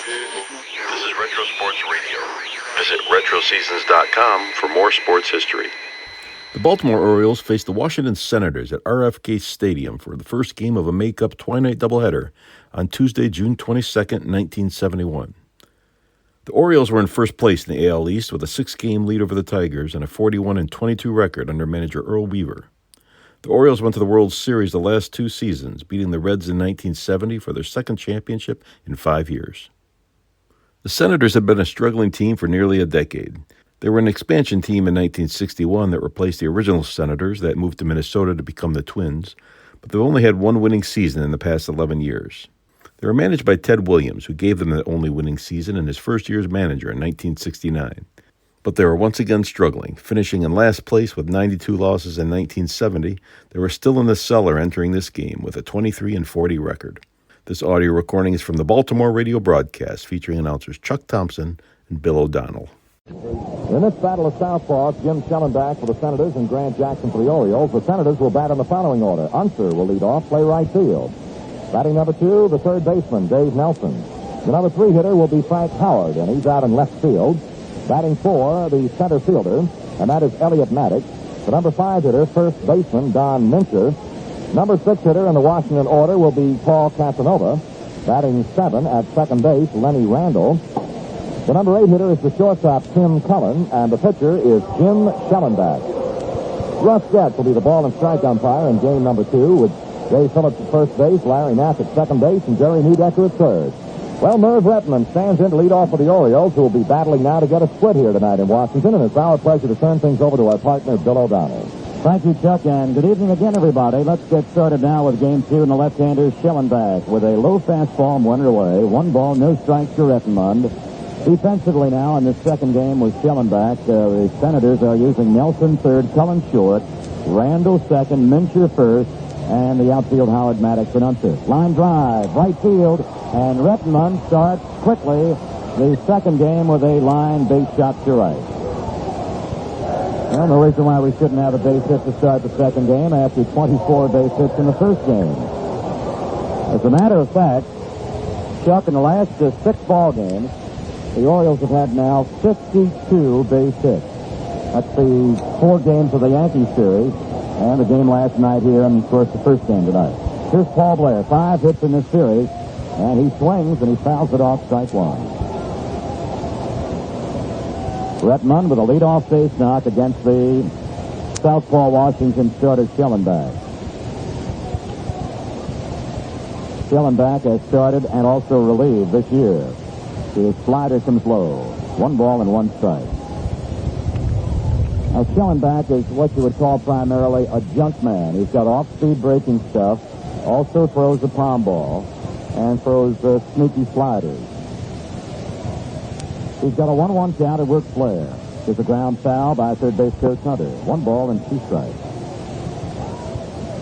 This is Retro Sports Radio. Visit RetroSeasons.com for more sports history. The Baltimore Orioles faced the Washington Senators at RFK Stadium for the first game of a May-Cup twilight doubleheader on Tuesday, June 22, 1971. The Orioles were in first place in the AL East with a 6-game lead over the Tigers and a 41-22 record under manager Earl Weaver. The Orioles went to the World Series the last 2 seasons, beating the Reds in 1970 for their second championship in 5 years. The Senators had been a struggling team for nearly a decade. They were an expansion team in 1961 that replaced the original Senators that moved to Minnesota to become the Twins, but they've only had one winning season in the past 11 years. They were managed by Ted Williams, who gave them the only winning season in his first year as manager in 1969. But they were once again struggling, finishing in last place with 92 losses in 1970. They were still in the cellar entering this game with a 23-40 record. This audio recording is from the Baltimore radio broadcast featuring announcers Chuck Thompson and Bill O'Donnell. In this battle of southpaws, Jim Shellenback for the Senators and Grant Jackson for the Orioles. The Senators will bat in the following order. Unser will lead off, play right field. Batting number 2, the third baseman, Dave Nelson. The number 3 hitter will be Frank Howard, and he's out in left field. Batting 4, the center fielder, and that is Elliot Maddox. The number 5 hitter, first baseman, Don Mincher. Number 6 hitter in the Washington order will be Paul Casanova. Batting 7 at second base, Lenny Randall. The number 8 hitter is the shortstop, Tim Cullen, and the pitcher is Jim Shellenback. Russ Getz will be the ball and strike umpire in game number 2 with Ray Phillips at first base, Larry Nass at second base, and Jerry Neudecker at third. Well, Merv Rettenman stands in to lead off for the Orioles, who will be battling now to get a split here tonight in Washington, and it's our pleasure to turn things over to our partner, Bill O'Donnell. Thank you, Chuck, and good evening again, everybody. Let's get started now with Game 2, and the left-hander Shellenback with a low fastball and 1 away. 1 ball, no strikes to Rettenmund. Defensively now in this second game with Shellenback, the Senators are using Nelson third, Cullen short, Randall second, Mincher first, and the outfield Howard, Maddox, and Unser. Line drive, right field, and Rettenmund starts quickly the second game with a line base shot to right. Well, no reason why we shouldn't have a base hit to start the second game after 24 base hits in the first game. As a matter of fact, Chuck, in the last 6 ball games, the Orioles have had now 52 base hits. That's the 4 games of the Yankees series and the game last night here, and of course the first game tonight. Here's Paul Blair, 5 hits in this series, and he swings and he fouls it off, strike 1. Rettenmund with a leadoff base knock against the southpaw Washington starter Shellenback. Shellenback has started and also relieved this year. His slider comes low. 1 ball and 1 strike. Now, Shellenback is what you would call primarily a junk man. He's got off-speed breaking stuff, also throws a palm ball, and throws sneaky sliders. He's got a 1-1 count at Work Flair. There's a ground foul by third base coach Hunter. 1 ball and 2 strikes.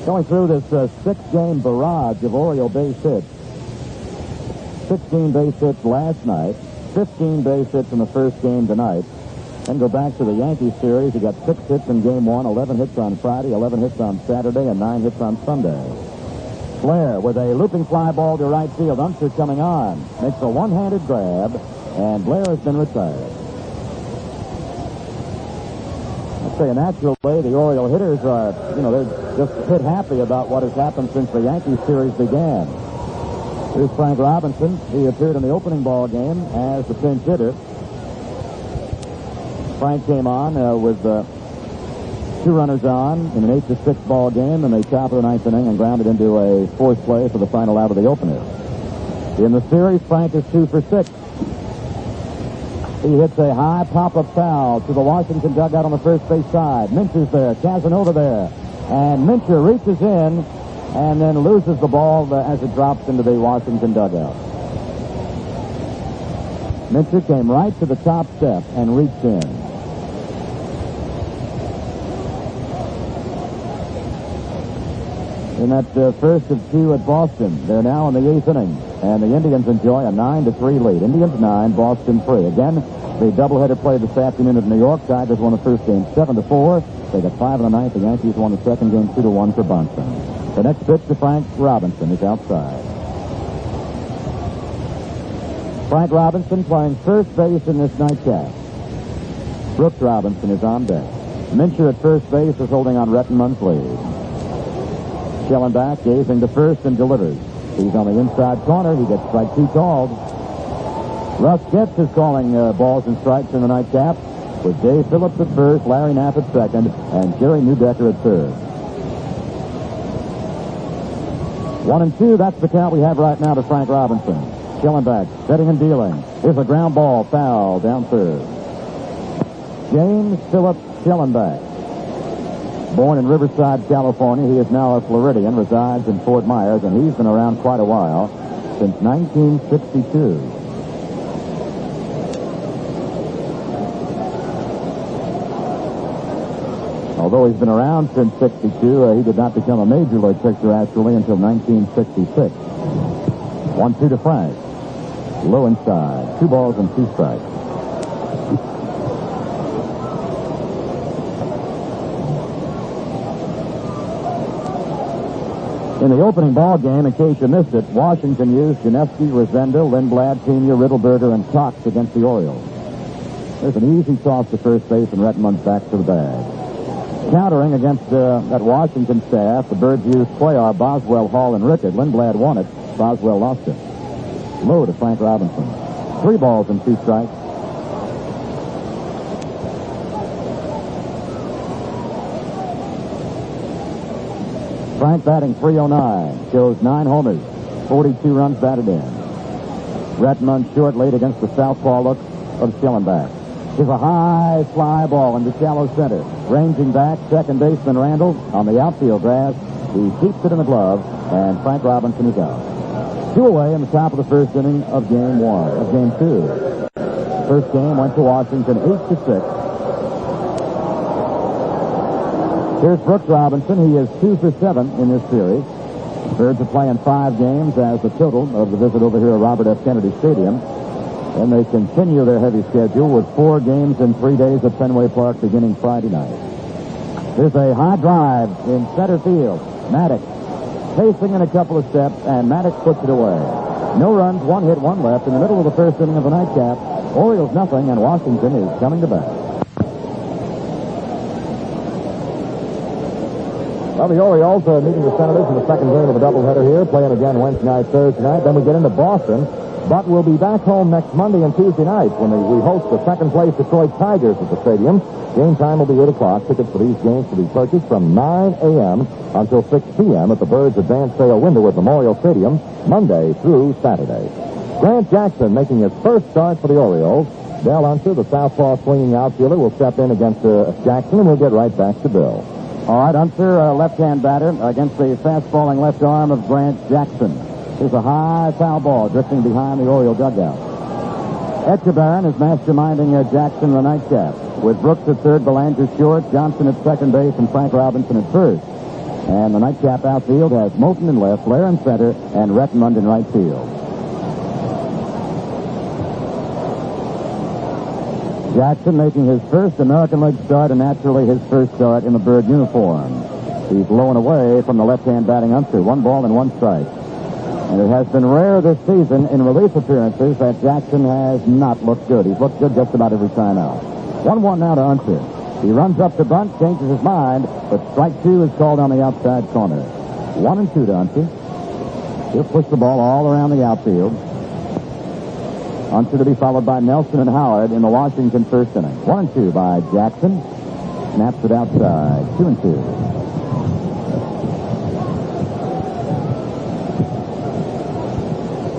Going through this 6-game barrage of Oriole base hits. 16 base hits last night, 15 base hits in the first game tonight. Then go back to the Yankees series. He got 6 hits in game 1, 11 hits on Friday, 11 hits on Saturday, and 9 hits on Sunday. Flair with a looping fly ball to right field. Unser coming on. Makes a one-handed grab, and Blair has been retired. I'd say naturally the Oriole hitters are, they're just a bit happy about what has happened since the Yankees series began. Here's Frank Robinson. He appeared in the opening ball game as the pinch hitter. Frank came on with 2 runners on in an 8-6 ball game in the top of the 9th inning and grounded into a 4th play for the final out of the opener. In the series, Frank is 2 for 6. He hits a high pop-up foul to the Washington dugout on the first base side. Mincher's there, Casanova there, and Mincher reaches in and then loses the ball as it drops into the Washington dugout. Mincher came right to the top step and reached in. In that first of 2 at Boston, they're now in the 8th inning, and the Indians enjoy a 9-3 lead. Indians 9, Boston 3. Again, the doubleheader played this afternoon at New York. Tigers won the first game 7-4. They got 5 in the 9th. The Yankees won the second game 2-1 for Bunsen. The next pitch to Frank Robinson is outside. Frank Robinson playing first base in this nightcap. Brooks Robinson is on deck. Mincher at first base is holding on Rettenmund's lead. Shellenback gazing to first and delivers. He's on the inside corner. He gets strike 2 called. Russ Getz is calling balls and strikes in the nightcap, with Dave Phillips at first, Larry Knapp at second, and Jerry Newdecker at third. 1-2, that's the count we have right now to Frank Robinson. Shellenback setting and dealing. Here's a ground ball, foul, down third. James Phillips Shellenback. Born in Riverside, California, he is now a Floridian, resides in Fort Myers, and he's been around quite a while, since 1962. Although he's been around since 62, he did not become a major league pitcher actually until 1966. 1-2 to Frank. Low inside. 2 balls and 2 strikes. In the opening ball game, in case you missed it, Washington used Janewski, Rosendo, Lindblad, Sr., Riddleberger, and Cox against the Orioles. There's an easy toss to first base, and Rettenmund's back to the bag. Countering against that Washington staff, the Birds used Cuellar, Boswell, Hall, and Rickard. Lindblad won it. Boswell lost it. Low to Frank Robinson. 3 balls and 2 strikes. Frank batting .309. Shows 9 homers. 42 runs batted in. Rettenmund short late against the southpaw look of Shellenback. Here's a high fly ball into shallow center. Ranging back, second baseman Randall on the outfield grass. He keeps it in the glove, and Frank Robinson is out. 2 away in the top of the first inning of game 2. First game went to Washington 8-6. Here's Brooks Robinson. He is 2 for 7 in this series. Birds are playing 5 games as the total of the visit over here at Robert F. Kennedy Stadium. And they continue their heavy schedule with 4 games in 3 days at Fenway Park beginning Friday night. There's a high drive in center field. Maddox pacing in a couple of steps, and Maddox puts it away. No runs, 1 hit, 1 left in the middle of the first inning of the nightcap. Orioles nothing, and Washington is coming to bat. Well, the Orioles are meeting the Senators in the second game of a doubleheader here, playing again Wednesday night, Thursday night. Then we get into Boston. But we'll be back home next Monday and Tuesday night when we host the second-place Detroit Tigers at the stadium. Game time will be 8 o'clock. Tickets for these games will be purchased from 9 a.m. until 6 p.m. at the Birds Advance Sale window at Memorial Stadium, Monday through Saturday. Grant Jackson making his first start for the Orioles. Dale Unser, the southpaw swinging outfielder, will step in against Jackson, and we'll get right back to Bill. All right, Unser, left-hand batter against the fast-falling left arm of Grant Jackson. Here's a high foul ball drifting behind the Oriole dugout. Etchebarren is masterminding Jackson in the nightcap, with Brooks at third, Belanger short, Johnson at second base, and Frank Robinson at first. And the nightcap outfield has Moulton in left, Blair in center, and Rettenmund in right field. Jackson making his first American League start, and naturally his first start in the Bird uniform. He's low and away from the left-hand batting Unser. 1 ball and 1 strike. And it has been rare this season in relief appearances that Jackson has not looked good. He's looked good just about every time out. 1-1 now to Unser. He runs up to bunt, changes his mind, but strike 2 is called on the outside corner. 1-2 to Unser. He'll push the ball all around the outfield. Unser to be followed by Nelson and Howard in the Washington first inning. 1-2 by Jackson. Snaps it outside. 2-2.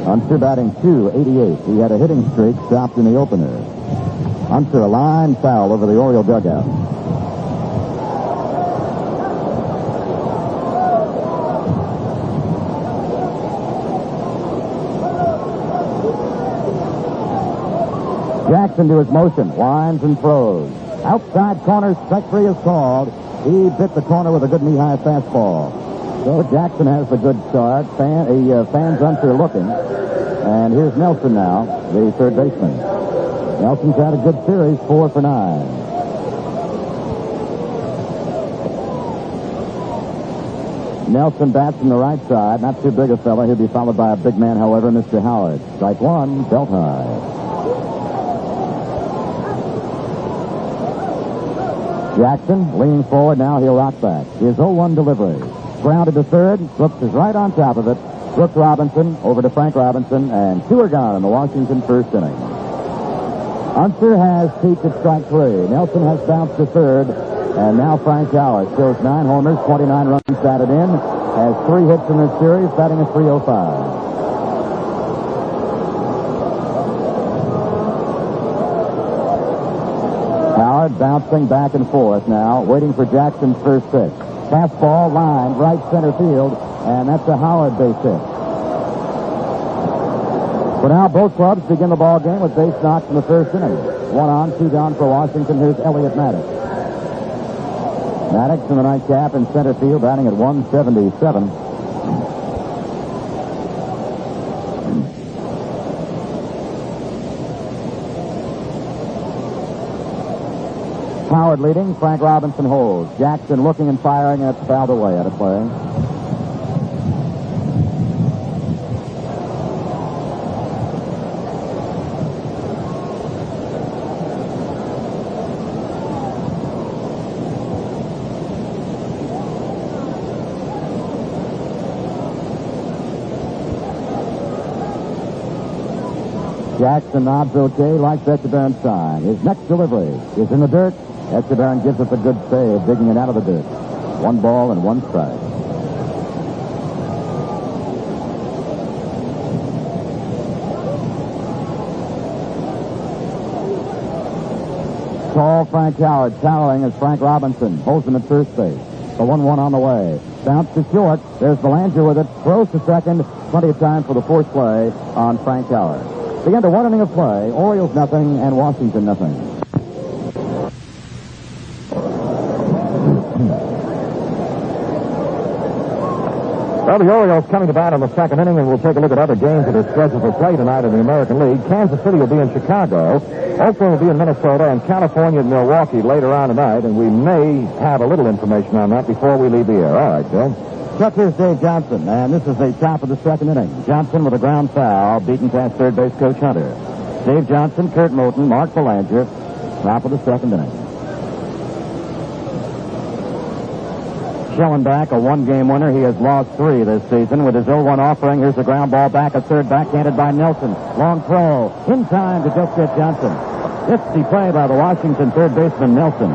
Unser batting .288. He had a hitting streak stopped in the opener. Unser a line foul over the Oriole dugout. Jackson to his motion, winds and throws. Outside corner, strike 3 is called. He bit the corner with a good knee-high fastball. So Jackson has the good start. Fans Unser looking. And here's Nelson now, the third baseman. Nelson's had a good series, 4 for 9. Nelson bats from the right side. Not too big a fella. He'll be followed by a big man, however, Mr. Howard. Strike one, belt high. Jackson leaning forward. Now he'll rock back. His 0-1 delivery. Grounded to third. Brooks is right on top of it. Brooks Robinson over to Frank Robinson, and two are gone in the Washington first inning. Unser has peaked at strike three. Nelson has bounced to third, and now Frank Howard shows 9 homers, 29 runs batted in, has 3 hits in this series, batting at .305. Howard bouncing back and forth now, waiting for Jackson's first pitch. Fastball line, right center field, and that's a Howard base hit. For now, both clubs begin the ball game with base knocks in the first inning. 1 on, 2 down for Washington. Here's Elliott Maddox. Maddox in the nightcap in center field, batting at 177. Howard leading, Frank Robinson holds. Jackson looking and firing, and it's fouled away out of play. Jackson nods okay, likes Etchebarren's sign. His next delivery is in the dirt. Etchebarren gives us a good save, digging it out of the dirt. 1 ball and 1 strike. Tall Frank Howard towering as Frank Robinson holds him at first base. The 1-1 on the way. Bounce to short. There's Belanger with it. Throws to second. Plenty of time for the fourth play on Frank Howard. Begin to 1 inning of play. Orioles nothing and Washington nothing. Well, the Orioles coming to bat in the second inning, and we'll take a look at other games that are scheduled for play tonight in the American League. Kansas City will be in Chicago. Oakland will be in Minnesota, and California and Milwaukee later on tonight, and we may have a little information on that before we leave the air. All right, Bill. Chuck, here's Dave Johnson, and this is the top of the second inning. Johnson with a ground foul, beaten past third base coach Hunter. Dave Johnson, Kurt Moulton, Mark Belanger, top of the second inning. Shellenback, a 1-game winner. He has lost 3 this season with his 0-1 offering. Here's the ground ball back at third, backhanded by Nelson. Long throw, in time to just get Johnson. Nifty play by the Washington third baseman Nelson.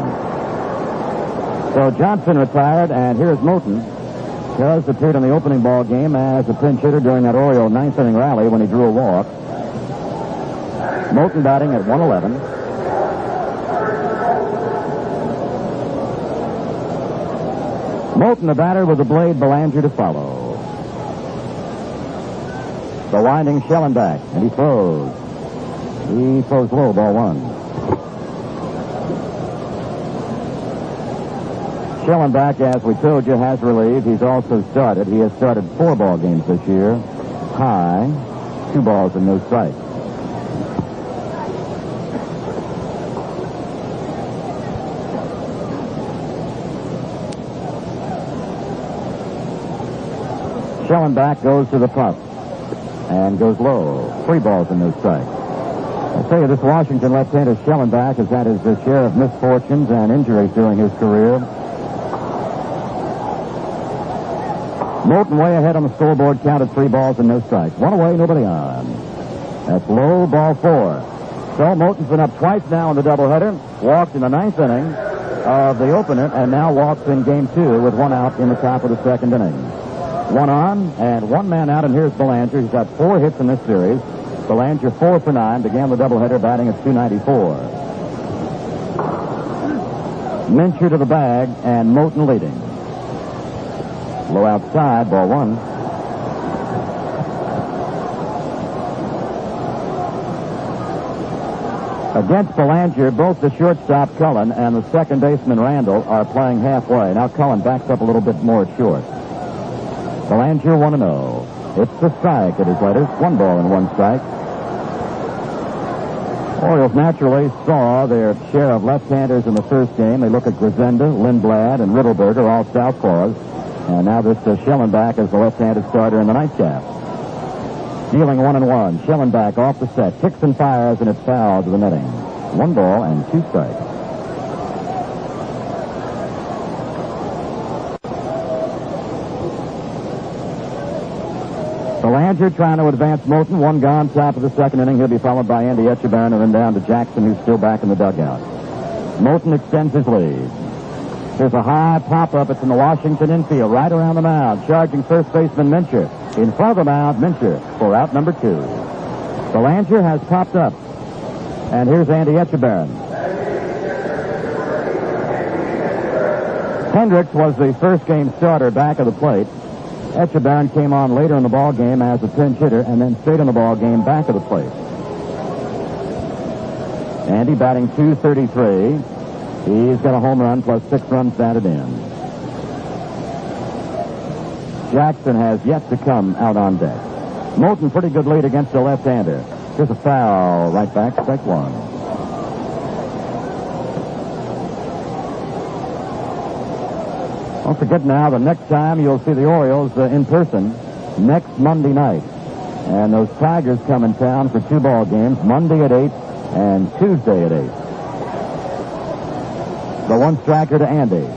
So Johnson retired, and here's Moulton. Does appeared in the opening ball game as a pinch hitter during that Oriole 9th inning rally when he drew a walk. Moulton batting at 111. Moulton, the batter, with a blade, Belanger to follow. The winding Shellenback, and he throws. He throws low, ball 1. Shellenback, as we told you, has relieved. He's also started. He has started 4 ball games this year. High, 2 balls and no strikes. Shellenback goes to the pump and goes low. 3 balls and no strikes. I tell you, this Washington left-hander Shellenback has had his share of misfortunes and injuries during his career. Moulton way ahead on the scoreboard, counted 3 balls and no strikes. 1 away, nobody on. That's low, ball 4. So Moulton's been up twice now in the doubleheader. Walked in the 9th inning of the opener, and now walks in game 2 with 1 out in the top of the second inning. 1 on and 1 man out, and here's Belanger. He's got 4 hits in this series. Belanger 4 for 9, began the doubleheader batting at .294. Mincher to the bag, and Moulton leading. Low outside, ball 1. Against Belanger, both the shortstop Cullen and the second baseman Randall are playing halfway. Now Cullen backs up a little bit more short. Belanger 1-0. It's the strike at his letters. 1 ball and 1 strike. Orioles naturally saw their share of left-handers in the first game. They look at Grisenda, Lindblad, and Riddleberger, all southpaws. And now this Shellenback is the left-handed starter in the nightcap. Dealing 1-1. Shellenback off the set. Kicks and fires, and it's fouled to the netting. 1 ball and 2 strikes. Belanger trying to advance Moulton. 1 gone, top of the second inning. He'll be followed by Andy Etchebarren and then down to Jackson, who's still back in the dugout. Moulton extends his lead. There's a high pop-up. It's in the Washington infield, right around the mound. Charging first baseman Mincher. In front of the mound, Mincher for out number 2. Belanger has popped up. And here's Andy Etchebarren. Hendricks was the first game starter back of the plate. Etchebarren came on later in the ball game as a pinch hitter and then stayed in the ball game back of the plate. Andy batting .233. He's got a home run plus 6 runs batted in. Jackson has yet to come out on deck. Moulton pretty good lead against the left-hander. Here's a foul right back, strike 1. Don't forget now, the next time you'll see the Orioles in person, next Monday night. And those Tigers come in town for 2 ball games, Monday at 8 and Tuesday at 8. The 1 striker to Andy.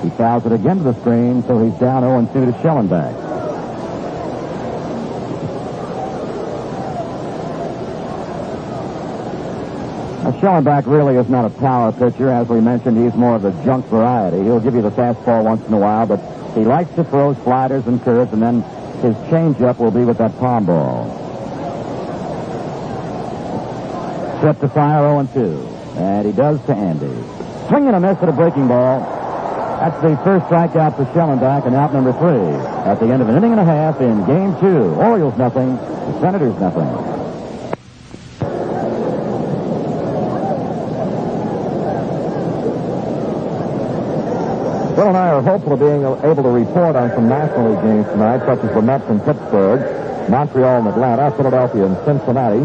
He fouls it again to the screen, so he's down 0-2 to Shellenback. Now, Shellenback really is not a power pitcher. As we mentioned, he's more of the junk variety. He'll give you the fastball once in a while, but he likes to throw sliders and curves, and then his changeup will be with that palm ball. Set to fire 0-2. And he does to Andy. Swing and a miss at a breaking ball. That's the first strikeout for Shellenback, and out number 3. At the end of an inning and a half in Game 2. Orioles nothing, the Senators nothing. Bill and I are hopeful of being able to report on some National League games tonight, such as the Mets in Pittsburgh, Montreal and Atlanta, Philadelphia and Cincinnati.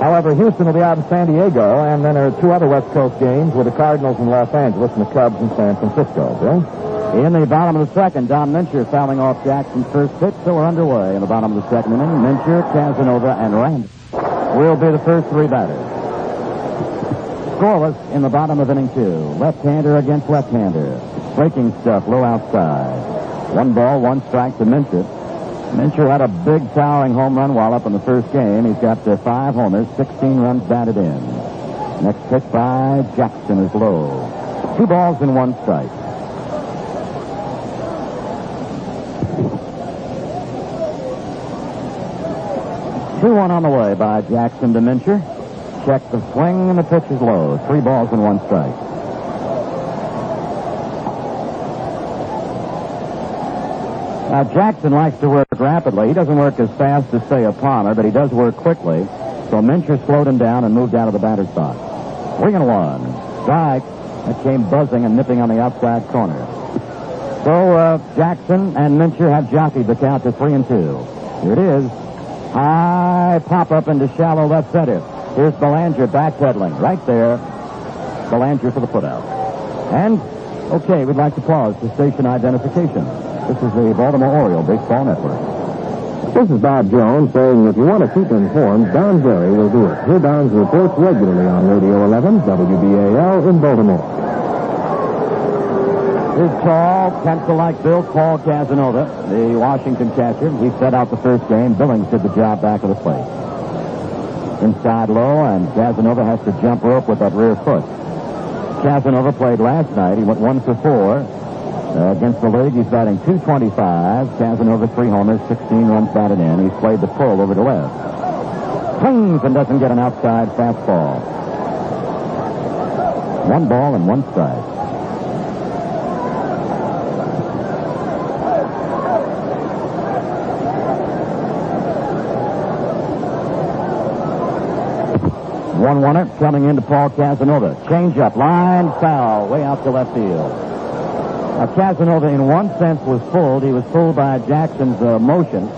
However, Houston will be out in San Diego, and then there are 2 other West Coast games with the Cardinals in Los Angeles and the Cubs in San Francisco. Bill? In the bottom of the second, Don Mincher fouling off Jackson's first pitch, so we're underway in the bottom of the second inning. Mincher, Casanova, and Rand will be the first 3 batters. Scoreless in the bottom of inning 2. Left-hander against left-hander. Breaking stuff, low outside. 1 ball, 1 strike to Mincher. Mincher had a big towering home run while up in the first game. He's got 5 homers, 16 runs batted in. Next pitch by Jackson is low. 2 balls and 1 strike. Two one on the way by Jackson to Mincher. Check the swing, and the pitch is low. 3 balls and 1 strike. Now, Jackson likes to work rapidly. He doesn't work as fast as, say, a Palmer, but he does work quickly. So Mincher slowed him down and moved out of the batter's box. 3-1. Strike. That came buzzing and nipping on the outside corner. So Jackson and Mincher have jockeyed the count to 3-2. Here it is. High pop-up into shallow left center. Here's Belanger backpedaling. Right there. Belanger for the putout. And, okay, we'd like to pause for station identification. This is the Baltimore Orioles Baseball Network. This is Bob Jones saying if you want to keep informed, Don Gary will do it. Hear Don's reports regularly on Radio 11, WBAL in Baltimore. Here's tall, pencil-like built Paul Casanova, the Washington catcher. He set out the first game. Billings did the job back of the plate. Inside low, and Casanova has to jump rope with that rear foot. Casanova played last night. He went 1 for 4. Against the league, he's batting .225. Casanova 3 homers, 16 runs batted in. He's played the pull over to left. Swings and doesn't get an outside fastball. 1 ball and 1 strike. One-runner coming into Paul Casanova. Change up, line, foul, way out to left field. Now, Casanova, in one sense, was fooled. He was fooled by Jackson's motion.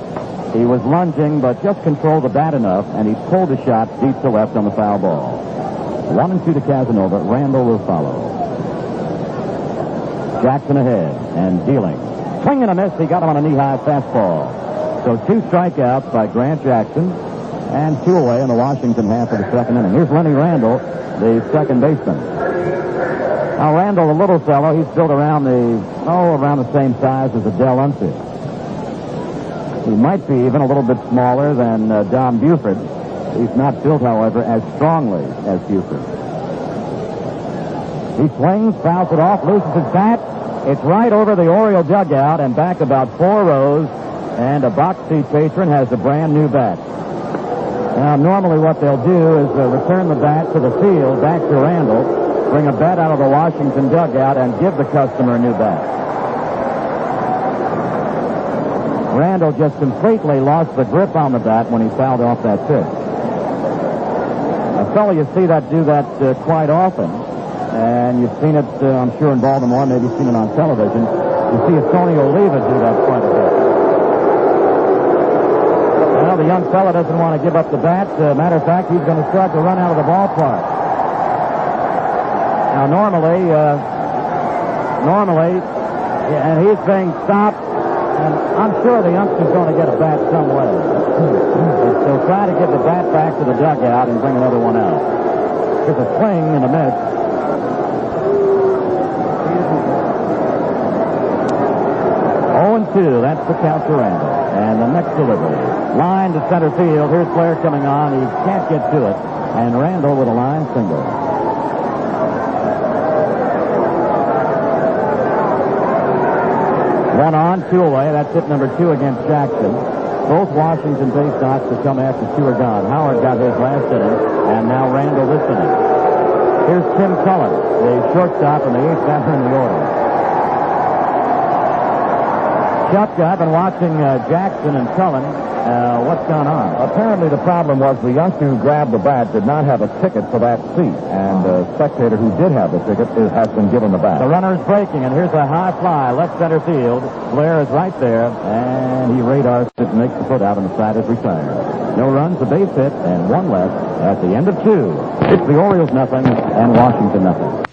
He was lunging, but just controlled the bat enough, and he pulled the shot deep to left on the foul ball. 1-2 to Casanova. Randall will follow. Jackson ahead and dealing. Swing and a miss. He got him on a knee-high fastball. So 2 strikeouts by Grant Jackson and 2 away in the Washington half of the second inning. Here's Lenny Randall, the second baseman. Now Randall, the little fellow, he's built around the same size as Adele Unser. He might be even a little bit smaller than Dom Buford. He's not built, however, as strongly as Buford. He swings, fouls it off, loses his bat. It's right over the Oriole dugout and back about 4 rows, and a box seat patron has a brand new bat. Now, normally what they'll do is return the bat to the field, back to Randall, bring a bat out of the Washington dugout, and give the customer a new bat. Randall just completely lost the grip on the bat when he fouled off that pitch. A fellow you see that do that quite often, and you've seen it, I'm sure, in Baltimore, maybe seen it on television. You see Tony Oliva do that quite a bit. Well, the young fellow doesn't want to give up the bat. Matter of fact, he's going to start to run out of the ballpark. Now, normally, and he's being stopped, and I'm sure the youngster's going to get a bat some way. He'll try to get the bat back to the dugout and bring another one out. There's a swing and a miss. 0-2, that's the count to Randall. And the next delivery. Line to center field. Here's Blair coming on. He can't get to it. And Randall with a line single. 1 on, 2 away. That's hit number 2 against Jackson. Both Washington base knocks to come after 2 are gone. Howard got his last inning, and now Randall this inning. Here's Tim Cullen, the shortstop and the 8th batter in the order. Chuck, I've been watching Jackson and Cullen. What's gone on? Apparently the problem was the youngster who grabbed the bat did not have a ticket for that seat, and the spectator who did have the ticket has been given the bat. The runner is breaking, and here's a high fly, left center field. Blair is right there, and he radars it and makes the put out, and the side is retired. No runs, a base hit, and 1 left at the end of 2. It's the Orioles nothing, and Washington nothing.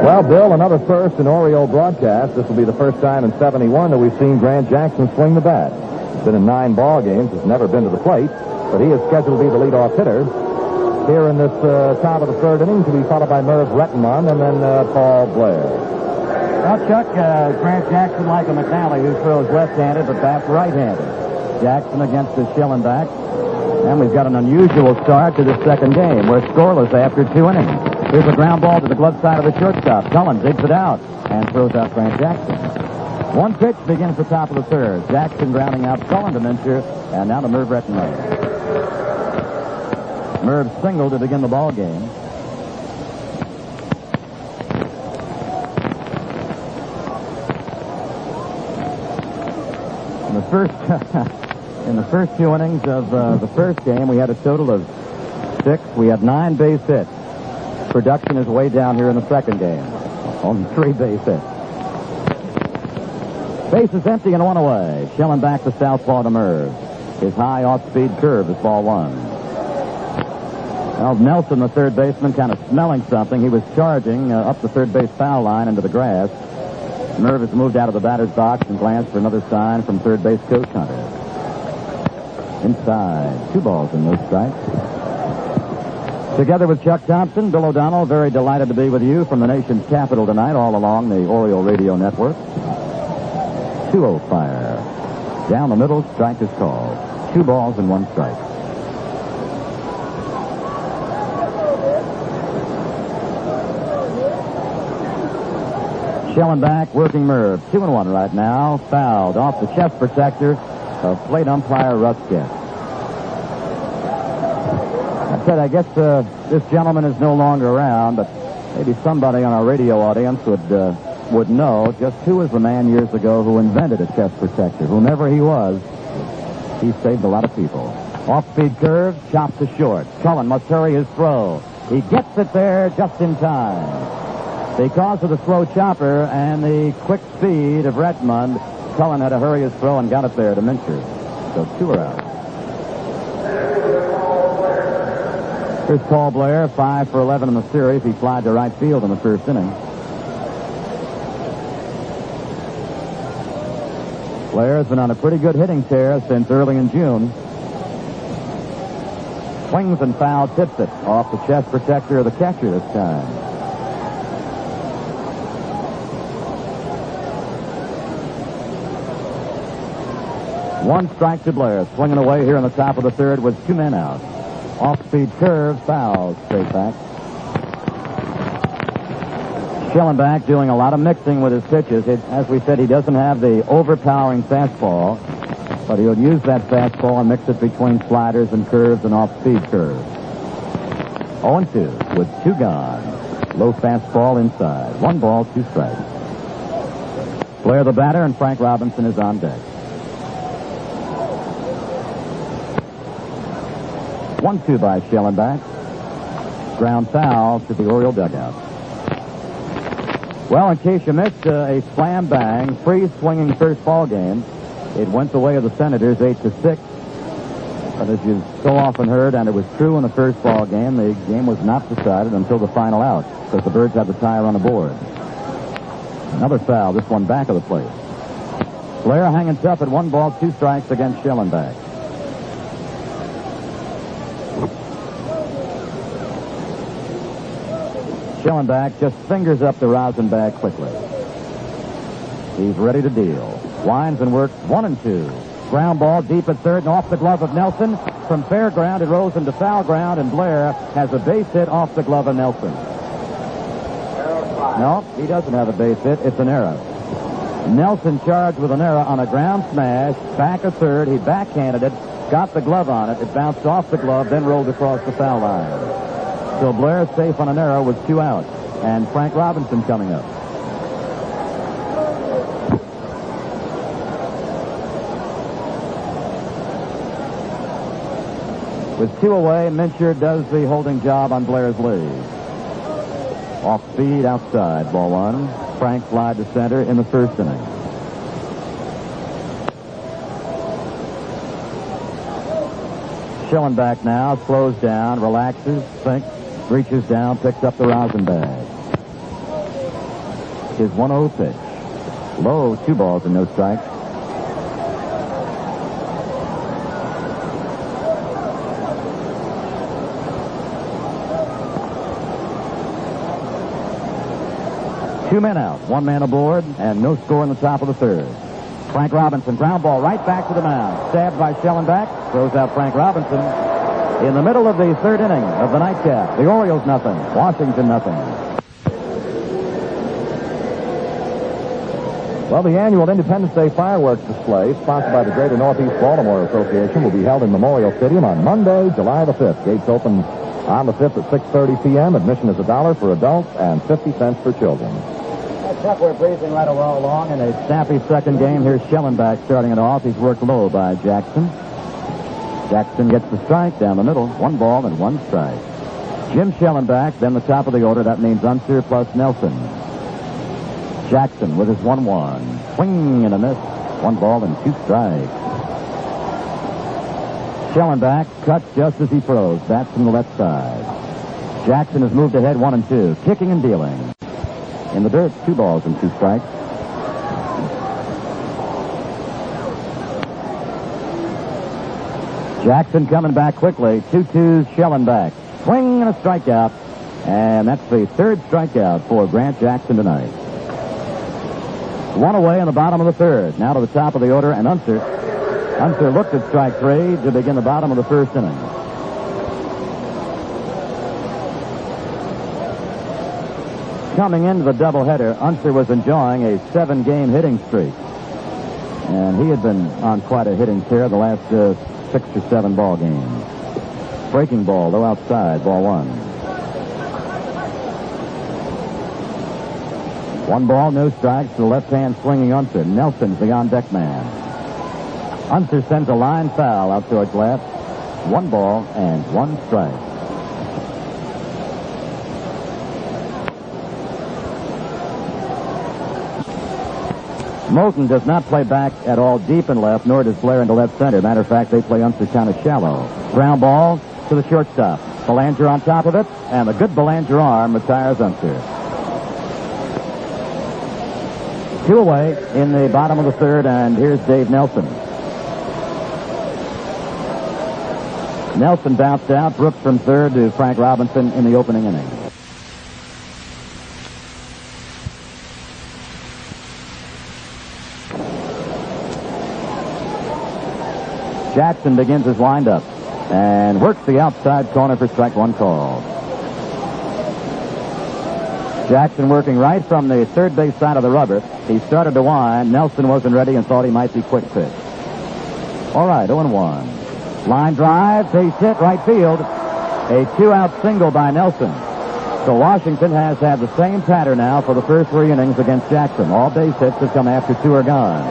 Well, Bill, another first in Oriole broadcast. This will be the first time in 71 that we've seen Grant Jackson swing the bat. He's been in 9 ball games. He's never been to the plate, but he is scheduled to be the leadoff hitter here in this top of the 3rd inning, to be followed by Merv Rettenmund and then Paul Blair. Well, Chuck, Grant Jackson, like a McNally, who throws left-handed but bats right-handed. Jackson against the Shellenback. And we've got an unusual start to the second game. We're scoreless after 2 innings. Here's a ground ball to the glove side of the shortstop. Cullen digs it out and throws out Grant Jackson. 1 pitch begins the top of the 3rd. Jackson grounding out Cullen to Mincher, and now to Merv Rettenmund. Merv singled to begin the ball game. In the first 2 innings of the first game, we had a total of 6. We had 9 base hits. Production is way down here in the second game. Only 3 base hits. Base is empty and 1 away. Shellenback the southpaw to Merv. His high off-speed curve is ball 1. Well, Nelson, the third baseman, kind of smelling something. He was charging up the third base foul line into the grass. Merv has moved out of the batter's box and glanced for another sign from third base coach Hunter. Inside. 2 balls and no strikes. Together with Chuck Thompson, Bill O'Donnell, very delighted to be with you from the nation's capital tonight, all along the Oriole Radio Network. 2-0 fire. Down the middle, strike is called. 2 balls and 1 strike. Shellenback working Merv. 2-1 right now. Fouled off the chest protector of plate umpire Russ Guest. I guess this gentleman is no longer around, but maybe somebody on our radio audience would know just who was the man years ago who invented a chest protector. Whomever he was, he saved a lot of people. Off-speed curve, chopped to short. Cullen must hurry his throw. He gets it there just in time. Because of the slow chopper and the quick speed of Rettenmund, Cullen had to hurry his throw and got it there to Mincher. So 2 are out. Here's Paul Blair, 5 for 11 in the series. He flied to right field in the first inning. Blair has been on a pretty good hitting tear since early in June. Swings and foul, tips it off the chest protector of the catcher this time. One strike to Blair. Swinging away here in the top of the third with 2 men out. Off-speed curve, foul, straight back. Shellenback doing a lot of mixing with his pitches. As we said, he doesn't have the overpowering fastball, but he'll use that fastball and mix it between sliders and curves and off-speed curves. 0-2 with 2 gone. Low fastball inside. 1 ball, 2 strikes. Blair the batter, and Frank Robinson is on deck. 1-2 by Shellenback. Ground foul to the Oriole dugout. Well, in case you missed a slam bang, free swinging first ball game. It went the way of the Senators 8-6. But as you've so often heard, and it was true in the first ball game, the game was not decided until the final out, because the Birds had the tie on the board. Another foul, this one back of the plate. Blair hanging tough at 1 ball, 2 strikes against Shellenback. Shellenback just fingers up the rosin bag quickly. He's ready to deal. Winds and works 1-2. Ground ball deep at third and off the glove of Nelson. From fair ground, it rolls into foul ground, and Blair has a base hit off the glove of Nelson. No, he doesn't have a base hit. It's an error. Nelson charged with an error on a ground smash. Back of third. He backhanded it. Got the glove on it. It bounced off the glove, then rolled across the foul line. So Blair safe on an error with 2 out. And Frank Robinson coming up. With 2 away, Mincher does the holding job on Blair's lead. Off speed outside, ball 1. Frank fly to center in the first inning. Shellenback now slows down, relaxes, thinks, reaches down, picks up the rosin bag. His 1-0 pitch. Low, 2 balls and no strikes. Two men out, 1 man aboard, and no score in the top of the third. Frank Robinson, ground ball right back to the mound. Stabbed by Shellenback, throws out Frank Robinson. In the middle of the third inning of the nightcap, the Orioles nothing, Washington nothing. Well, the annual Independence Day fireworks display, sponsored by the Greater Northeast Baltimore Association, will be held in Memorial Stadium on Monday, July the 5th. Gates open on the 5th at 6:30 p.m. Admission is $1 for adults and 50 cents for children. Chuck, we're breezing right along in a snappy second game. Here's Shellenback starting it off. He's worked low by Jackson. Jackson gets the strike down the middle. 1 ball and 1 strike. Jim Shellenback, then the top of the order. That means Unser plus Nelson. Jackson with his 1-1. Swing and a miss. 1 ball and 2 strikes. Shellenback cuts just as he throws. Bats from the left side. Jackson has moved ahead 1-2. Kicking and dealing. In the dirt, 2 balls and 2 strikes. Jackson coming back quickly. 2-2 Shellenback. Swing and a strikeout. And that's the 3rd strikeout for Grant Jackson tonight. 1 away in the bottom of the 3rd. Now to the top of the order, and Unser. Unser looked at strike 3 to begin the bottom of the 1st inning. Coming into the doubleheader, Unser was enjoying a 7-game hitting streak. And he had been on quite a hitting tear the last 6 or 7 ball games. Breaking ball, though, outside, ball 1. 1 ball, no strikes to the left-hand swinging Unser. Nelson's the on-deck man. Unser sends a line foul out towards left. 1 ball and 1 strike. Moulton does not play back at all deep in left, nor does Blair into left center. Matter of fact, they play Unser kind of shallow. Ground ball to the shortstop. Belanger on top of it, and the good Belanger arm retires Unser. Two away in the bottom of the third, and here's Dave Nelson. Nelson bounced out. Brooks from third to Frank Robinson in the opening inning. Jackson begins his windup and works the outside corner for strike one call. Jackson working right from the third base side of the rubber. He started to wind. Nelson wasn't ready and thought he might be quick pitch. All right, 0-1. Line drive, base hit, right field. A two-out single by Nelson. So Washington has had the same pattern now for the first three innings against Jackson. All base hits have come after two are gone.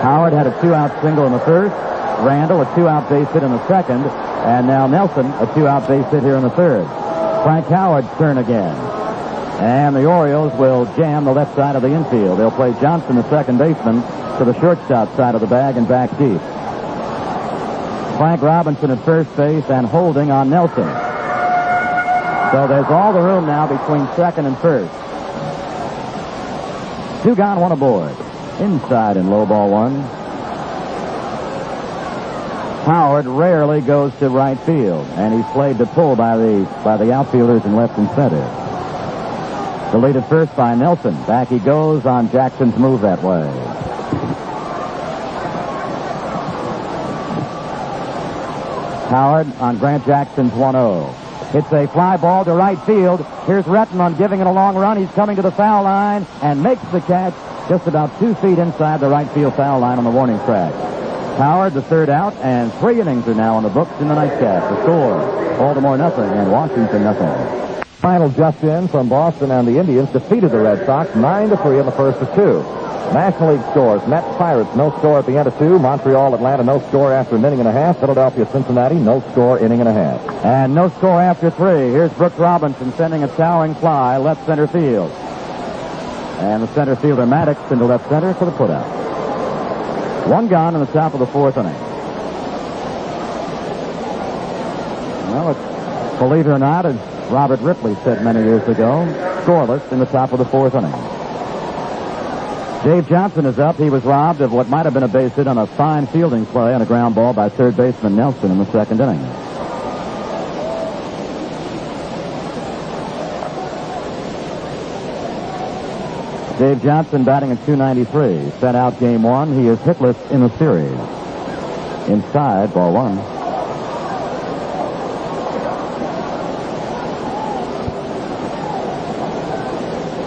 Howard had a two-out single in the first. Randall a two-out base hit in the second. And now Nelson a two-out base hit here in the third. Frank Howard's turn again. And the Orioles will jam the left side of the infield. They'll play Johnson, the second baseman, to the shortstop side of the bag and back deep. Frank Robinson at first base and holding on Nelson. So there's all the room now between second and first. Two gone, one aboard. Inside in low ball one. Howard rarely goes to right field, and he's played to pull by the outfielders in left and center. The lead at first by Nelson. Back he goes on Jackson's move that way. Howard on Grant Jackson's 1-0. Hits a fly ball to right field. Here's Rettenmund giving it a long run. He's coming to the foul line and makes the catch just about 2 feet inside the right field foul line on the warning track. Howard, the third out, and 3 innings are now on the books in the nightcap. The score, Baltimore nothing and Washington nothing. Final just in from Boston, and the Indians defeated the Red Sox 9-3 in the first of 2. National League scores: Mets, Pirates, no score at the end of 2. Montreal, Atlanta, no score after an inning and a half. Philadelphia, Cincinnati, no score, inning and a half. And no score after 3. Here's Brooks Robinson sending a towering fly left center field. And the center fielder Maddox into left center for the putout. 1 gone in the top of the 4th inning. Well, it's, believe it or not, as Robert Ripley said many years ago, scoreless in the top of the 4th inning. Dave Johnson is up. He was robbed of what might have been a base hit on a fine fielding play on a ground ball by third baseman Nelson in the 2nd inning. Dave Johnson batting at .293. Sent out game 1. He is hitless in the series. Inside, ball 1.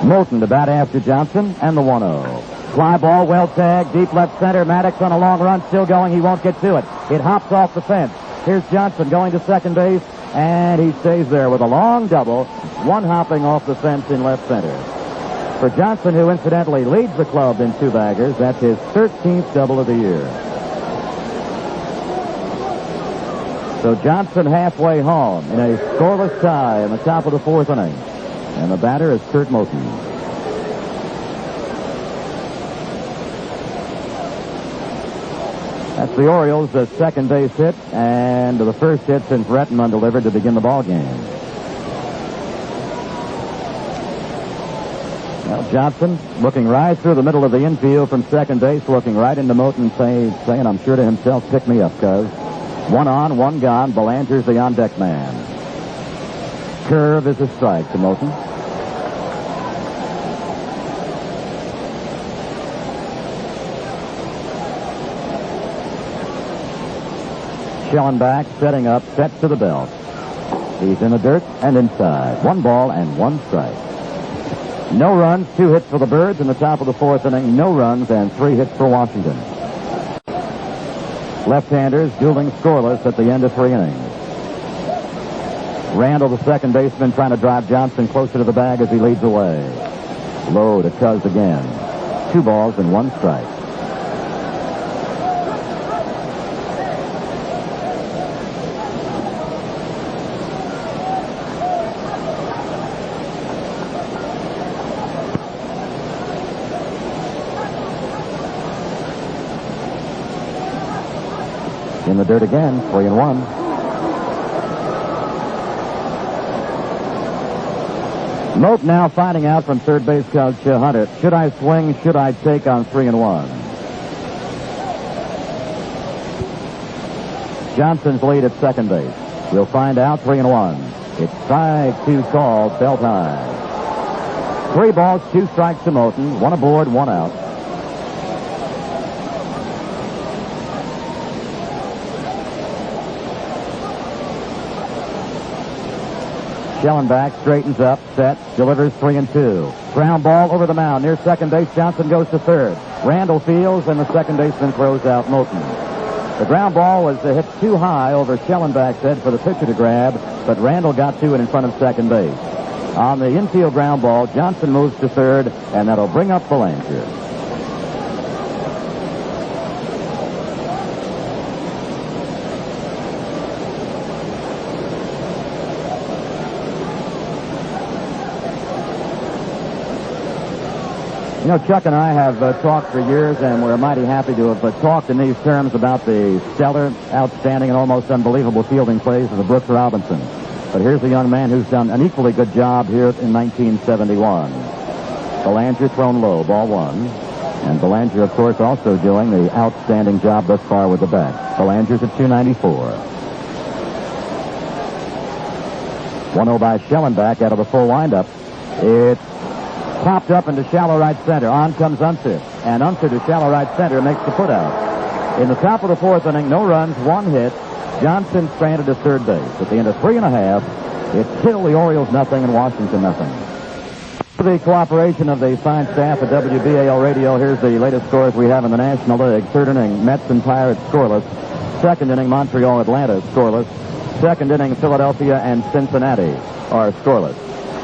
Moulton to bat after Johnson, and the 1-0. Fly ball, well tagged, deep left center. Maddox on a long run, still going. He won't get to it. It hops off the fence. Here's Johnson going to second base, and he stays there with a long double, one hopping off the fence in left center. For Johnson, who incidentally leads the club in 2-baggers, that's his 13th double of the year. So Johnson halfway home in a scoreless tie in the top of the 4th inning. And the batter is Kurt Moulton. That's the Orioles' second base hit, and the first hit since Rettenmund delivered to begin the ball game. Well, Johnson looking right through the middle of the infield from second base, looking right into Moulton, saying, I'm sure to himself, pick me up, cuz. 1 on, 1 gone. Belanger's the on-deck man. Curve is a strike to Moulton. Shellenback setting up, sets to the belt. He's in the dirt and inside. 1 ball and 1 strike. No runs, 2 hits for the Birds in the top of the 4th inning. No runs and 3 hits for Washington. Left-handers dueling scoreless at the end of 3 innings. Randall, the second baseman, trying to drive Johnson closer to the bag as he leads away. Low to Cuz again. 2 balls and 1 strike. In the dirt again, 3-1. Moat now finding out from third base coach Hunter. Should I swing? Should I take on 3-1? Johnson's lead at second base. We'll find out. 3-1. It's strike 2 called. Belt high. 3 balls, 2 strikes to Moten. 1 aboard, 1 out. Shellenback straightens up, set, delivers 3-2. Ground ball over the mound near second base. Johnson goes to third. Randall fields, and the second baseman throws out Moten. The ground ball was hit too high over Shellenback's head for the pitcher to grab, but Randall got to it in front of second base. On the infield ground ball, Johnson moves to third, and that'll bring up Belanger. You know, Chuck and I have talked for years, and we're mighty happy to have talked in these terms about the stellar, outstanding, and almost unbelievable fielding plays of the Brooks Robinson. But here's a young man who's done an equally good job here in 1971. Belanger thrown low, ball 1. And Belanger, of course, also doing the outstanding job thus far with the bat. Belanger's at 294. 1-0 by Shellenback out of the full windup. It's popped up into shallow right center. On comes Unser. And Unser to shallow right center makes the put out. In the top of the 4th inning, no runs, 1 hit. Johnson stranded to third base. At the end of 3.5, it's still the Orioles nothing and Washington nothing. For the cooperation of the fine staff at WBAL Radio, here's the latest scores we have in the National League. 3rd inning, Mets and Pirates scoreless. 2nd inning, Montreal, Atlanta scoreless. 2nd inning, Philadelphia and Cincinnati are scoreless.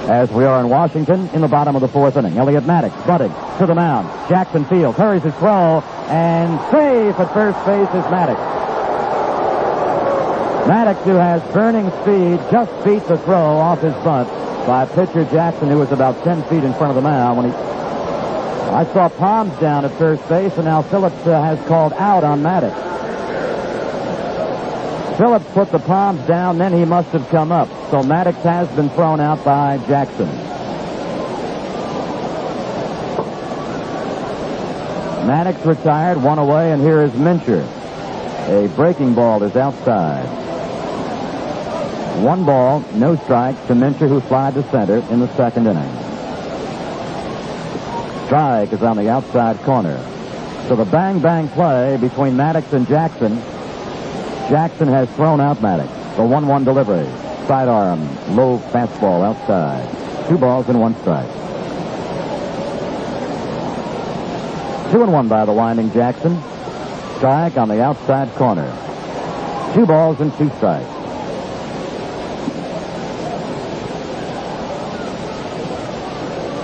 As we are in Washington in the bottom of the 4th inning. Elliott Maddox bunting to the mound. Jackson fields, hurries his throw, and safe at first base is Maddox. Maddox, who has burning speed, just beat the throw off his bunt by pitcher Jackson, who was about 10 feet in front of the mound. I saw Palms down at first base, and now Phillips has called out on Maddox. Phillips put the Palms down, then he must have come up. So Maddox has been thrown out by Jackson. Maddox retired, 1 away, and here is Mincher. A breaking ball is outside. 1 ball, no strikes to Mincher, who flied to center in the 2nd inning. Strike is on the outside corner. So the bang-bang play between Maddox and Jackson. Jackson has thrown out Maddox. The 1-1 delivery. Sidearm, low fastball outside. 2 balls and 1 strike. 2-1 by the winding Jackson. Strike on the outside corner. 2 balls and 2 strikes.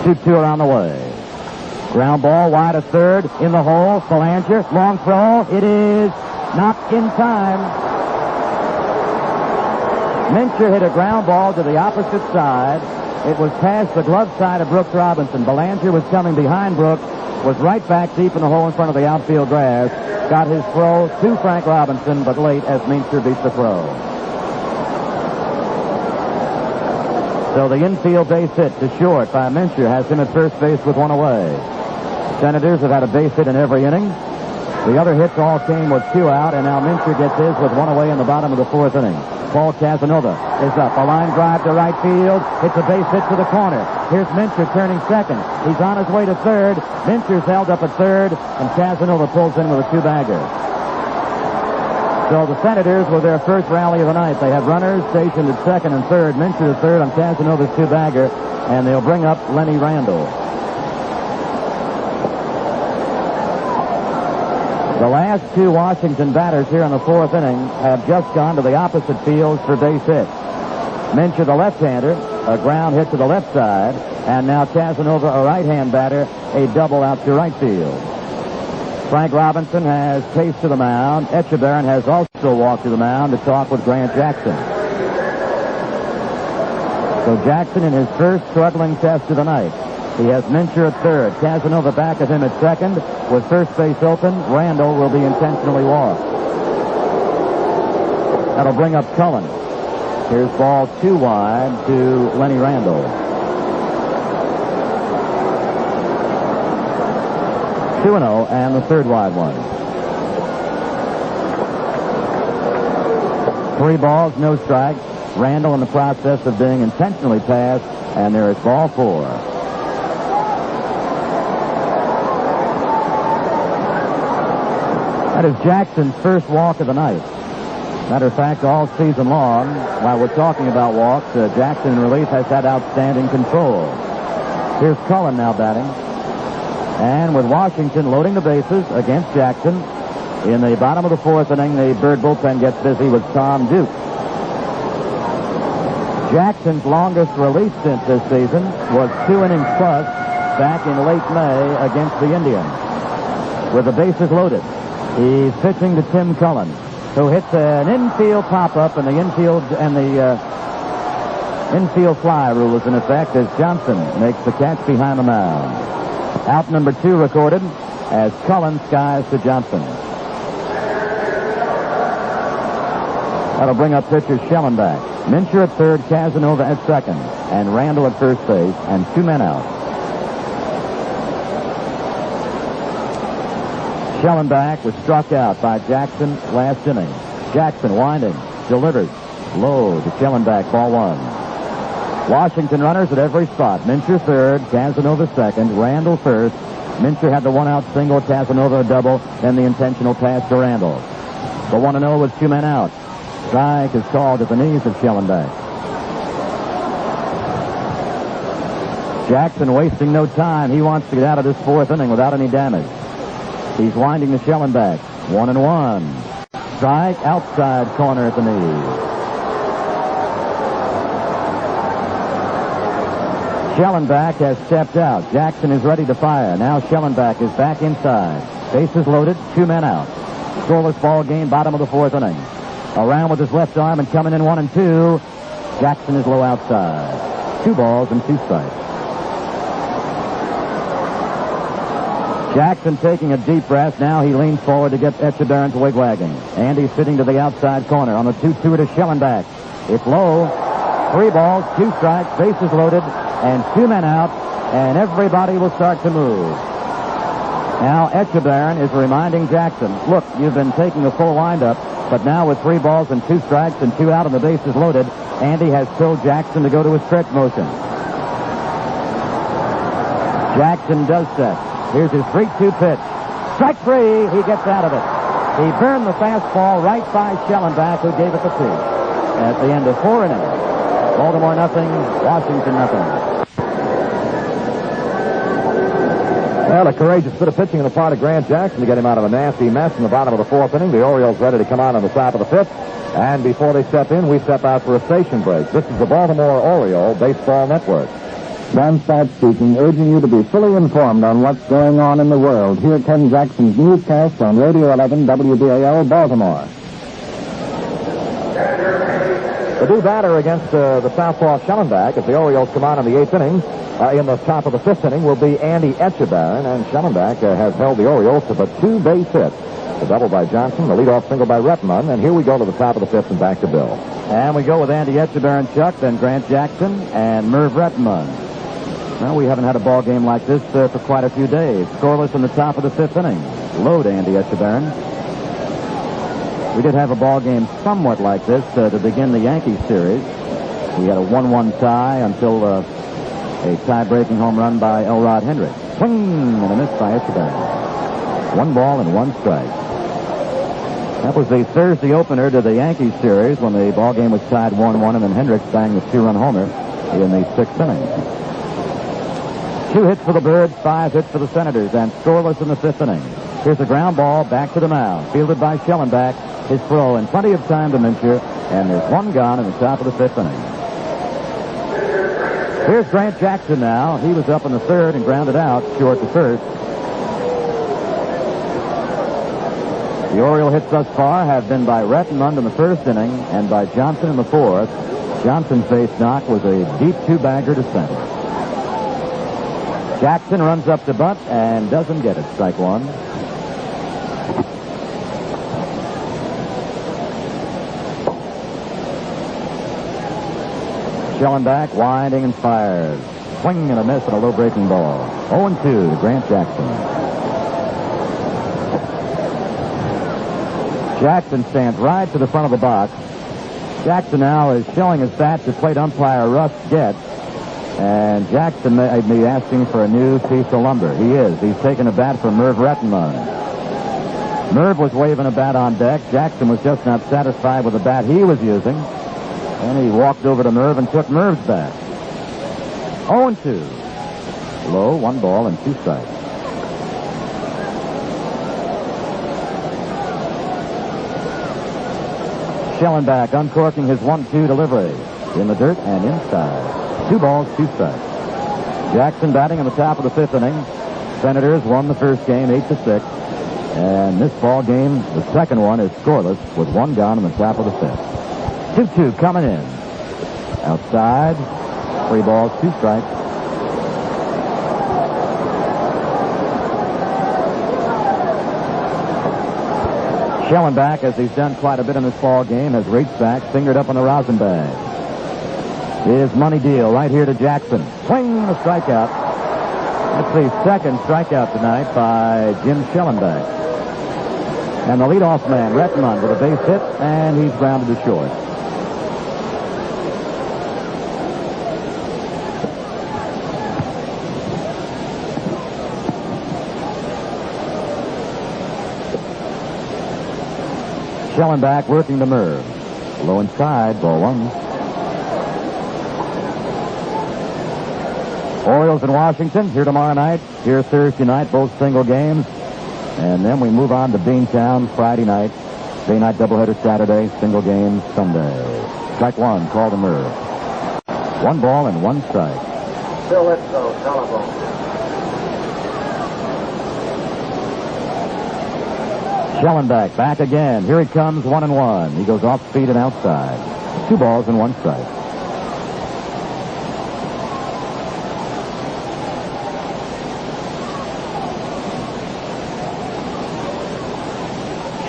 2-2 are on the way. Ground ball wide of third, in the hole. Belanger, long throw. It is not in time. Mincher hit a ground ball to the opposite side. It was past the glove side of Brooks Robinson. Belanger was coming behind Brooks, was right back deep in the hole in front of the outfield grass. Got his throw to Frank Robinson, but late as Mincher beat the throw. So the infield base hit to short by Mincher has him at first base with 1 away. Senators have had a base hit in every inning. The other hits all came with 2 out, and now Mincher gets his with 1 away in the bottom of the 4th inning. Paul Casanova is up. A line drive to right field. It's a base hit to the corner. Here's Mincher turning second. He's on his way to third. Mincher's held up at third, and Casanova pulls in with a 2-bagger. So the Senators, with their first rally of the night, they have runners stationed at second and third. Mincher at third on Casanova's 2-bagger, and they'll bring up Lenny Randall. The last 2 Washington batters here in the 4th inning have just gone to the opposite fields for base hits. Mincher, the left-hander, a ground hit to the left side, and now Casanova, a right-hand batter, a double out to right field. Frank Robinson has paced to the mound. Etchebarren has also walked to the mound to talk with Grant Jackson. So Jackson in his first struggling test of the night. He has Mincher at third. Casanova back of him at second. With first base open, Randall will be intentionally walked. That'll bring up Cullen. Here's ball 2 wide to Lenny Randall. 2-0, and the third wide one. 3 balls, no strikes. Randall in the process of being intentionally passed, and there is ball 4. That is Jackson's first walk of the night. Matter of fact, all season long, while we're talking about walks, Jackson in relief has had outstanding control. Here's Cullen now batting. And with Washington loading the bases against Jackson, in the bottom of the 4th inning, the Bird bullpen gets busy with Tom Duke. Jackson's longest relief stint this season was 2 innings plus back in late May against the Indians. With the bases loaded, he's pitching to Tim Cullen, who hits an infield pop-up, and the infield fly rule is in effect as Johnson makes the catch behind the mound. Out number 2 recorded as Cullen skies to Johnson. That'll bring up pitcher Shellenback. Mincher at third, Casanova at second, and Randall at first base, and 2 men out. Shellenback was struck out by Jackson last inning. Jackson winding, delivers, low to Shellenback, ball 1. Washington runners at every spot. Mincher third, Casanova second, Randall first. Mincher had the 1-out single, Casanova a double, then the intentional pass to Randall. The 1-0 with 2 men out. Strike is called at the knees of Shellenback. Jackson wasting no time. He wants to get out of this 4th inning without any damage. He's winding to Shellenback. 1-1. Strike outside corner at the knee. Shellenback has stepped out. Jackson is ready to fire. Now Shellenback is back inside. Bases loaded, 2 men out. Scoreless ball game, bottom of the 4th inning. Around with his left arm and coming in 1-2. Jackson is low outside. 2 balls and 2 strikes. Jackson taking a deep breath. Now he leans forward to get Echeverrien's wig wagging. Andy's sitting to the outside corner on the 2-2 to Shellenback. It's low. 3 balls, 2 strikes, bases loaded, and 2 men out, and everybody will start to move. Now Echeverrien is reminding Jackson, look, you've been taking a full windup, but now with 3 balls and 2 strikes and 2 out and the bases loaded, Andy has told Jackson to go to a stretch motion. Jackson does set. Here's his 3-2 pitch. Strike 3. He gets out of it. He burned the fastball right by Shellenback, who gave it the peak. At the end of 4 innings. Baltimore nothing, Washington nothing. Well, a courageous bit of pitching on the part of Grant Jackson to get him out of a nasty mess in the bottom of the 4th inning. The Orioles ready to come on the top of the 5th. And before they step in, we step out for a station break. This is the Baltimore Oriole Baseball Network. Dan Spad speaking, urging you to be fully informed on what's going on in the world. Here Ken Jackson's newscast on Radio 11 WBAL Baltimore. The new batter against the southpaw Shellenback, if the Orioles come on in the 8th inning, in the top of the 5th inning, will be Andy Echeverrien, and Shellenback has held the Orioles to but 2 base hits. A double by Johnson, the leadoff single by Retman, and here we go to the top of the 5th and back to Bill. And we go with Andy Echeverrien, Chuck, then Grant Jackson, and Merv Retman. Well, we haven't had a ball game like this for quite a few days. Scoreless in the top of the 5th inning. Low to Andy Echeverrien. We did have a ball game somewhat like this to begin the Yankees series. We had a 1-1 tie until a tie-breaking home run by Elrod Hendricks. Swing and a miss by Echeverrien. 1 ball and 1 strike. That was the Thursday opener to the Yankees series when the ball game was tied 1-1, and then Hendricks banged the 2-run homer in the 6th inning. 2 hits for the Birds, 5 hits for the Senators, and scoreless in the 5th inning. Here's a ground ball back to the mound, fielded by Shellenback. His throw and plenty of time to Mincher, and there's 1 gone in the top of the 5th inning. Here's Grant Jackson now. He was up in the 3rd and grounded out short to first. The Oriole hits thus far have been by Rettenmund in the 1st inning and by Johnson in the 4th. Johnson's base knock was a deep 2-bagger to center. Jackson runs up to bunt and doesn't get it. Strike 1. Shellenback winding and fires. Swing and a miss and a low breaking ball. 0-2 to Grant Jackson. Jackson stands right to the front of the box. Jackson now is showing his bat to plate umpire Russ Getz. And Jackson may be asking for a new piece of lumber. He is. He's taking a bat from Merv Rettenmund. Merv was waving a bat on deck. Jackson was just not satisfied with the bat he was using. And he walked over to Merv and took Merv's bat. 0-2. Low, 1 ball and 2 strikes. Shellenback uncorking his 1-2 delivery. In the dirt and inside. 2 balls, 2 strikes. Jackson batting in the top of the 5th inning. Senators won the first game 8-6. And this ball game, the second one, is scoreless with 1 gone in the top of the 5th. 2-2 coming in. Outside. 3 balls, 2 strikes. Shellenback, as he's done quite a bit in this ball game, has reached back, fingered up on the rosin bag. His money deal right here to Jackson. Swing and a strikeout. That's the second strikeout tonight by Jim Shellenback. And the leadoff man, Rettenmund, with a base hit, and he's grounded to short. Shellenback working the Merv. Low inside, ball 1. Orioles in Washington here tomorrow night, here Thursday night, both single games. And then we move on to Beantown Friday night. Day night doubleheader Saturday, single game Sunday. Strike 1, call the Merv. 1 ball and 1 strike. Bill Itzo, telephone. Shellenback back again. Here he comes, 1-1. He goes off speed and outside. 2 balls and 1 strike.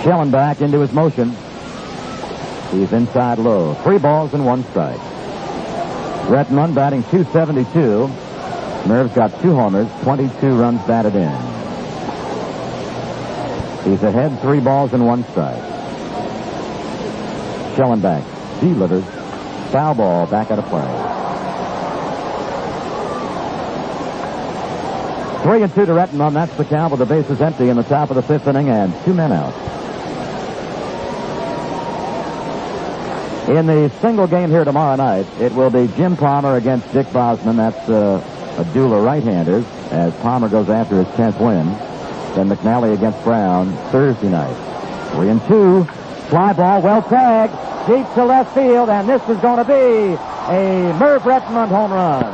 Shellenback into his motion. He's inside low. 3 balls and 1 strike. Rettenmund batting .272. Merv's got 2 homers, 22 runs batted in. He's ahead, 3 balls and 1 strike. Shellenback delivers. Foul ball back out of play. 3-2 to Rettenmund. That's the count with the bases empty in the top of the 5th inning and 2 men out. In the single game here tomorrow night, it will be Jim Palmer against Dick Bosman. That's a duel of right-handers as Palmer goes after his 10th win. Then McNally against Brown Thursday night. 3-2. Fly ball, well tagged. Deep to left field, and this is going to be a Merv Rettenmund home run.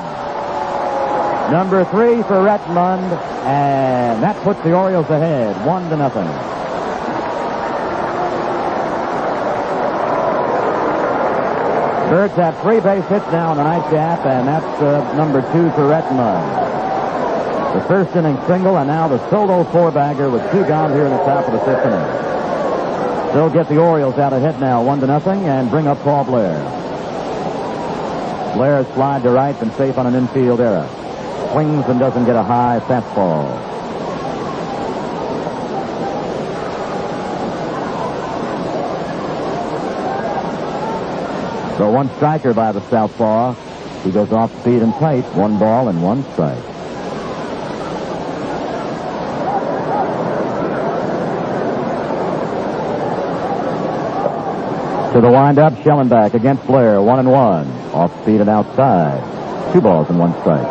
Number 3 for Rettenmund, and that puts the Orioles ahead, 1-0. Birds have 3 base hits now in the nightcap, and that's number 2 for Rettenmund. The first inning single, and now the solo 4-bagger with 2 gone here in the top of the 5th inning. They'll get the Orioles out ahead now, 1-0, and bring up Paul Blair. Blair slide to right and safe on an infield error. Swings and doesn't get a high fastball. So 1 striker by the southpaw. He goes off speed and tight. 1 ball and 1 strike. To the windup, Shellenback against Blair, 1-1. Off speed and outside. 2 balls and 1 strike.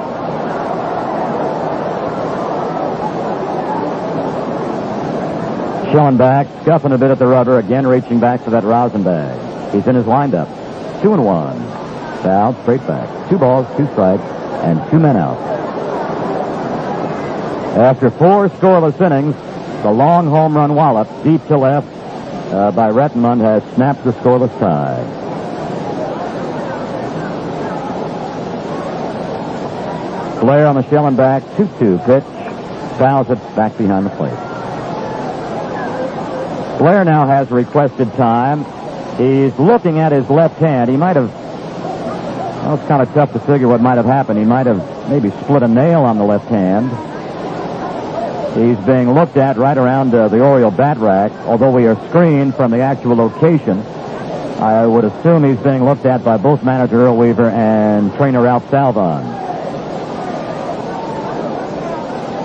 Shellenback scuffing a bit at the rudder, again reaching back for that rosin bag. He's in his windup. 2-1. Foul, straight back. 2 balls, 2 strikes, and 2 men out. After 4 scoreless innings, the long home run wallop deep to left by Rettenmund has snapped the scoreless tie. Blair on the Shellenback 2-2 pitch. Fouls it back behind the plate. Blair now has requested time. He's looking at his left hand. He might have, well, it's kind of tough to figure what might have happened. He might have maybe split a nail on the left hand. He's being looked at right around the Oriole bat rack, although we are screened from the actual location. I would assume he's being looked at by both manager Earl Weaver and trainer Ralph Salvon.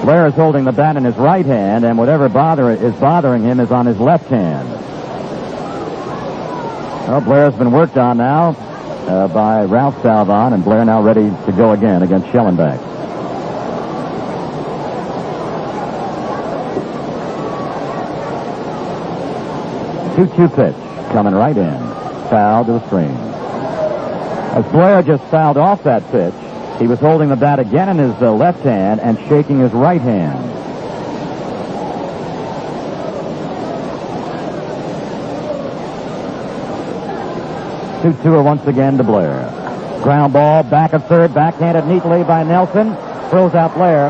Blair is holding the bat in his right hand, and whatever is bothering him is on his left hand. Well, Blair's been worked on now by Ralph Salvon, and Blair now ready to go again against Shellenback. 2-2 pitch coming right in. Foul to the screen. As Blair just fouled off that pitch, he was holding the bat again in his left hand and shaking his right hand. Two-two once again to Blair. Ground ball, back of third, backhanded neatly by Nelson. Throws out Blair.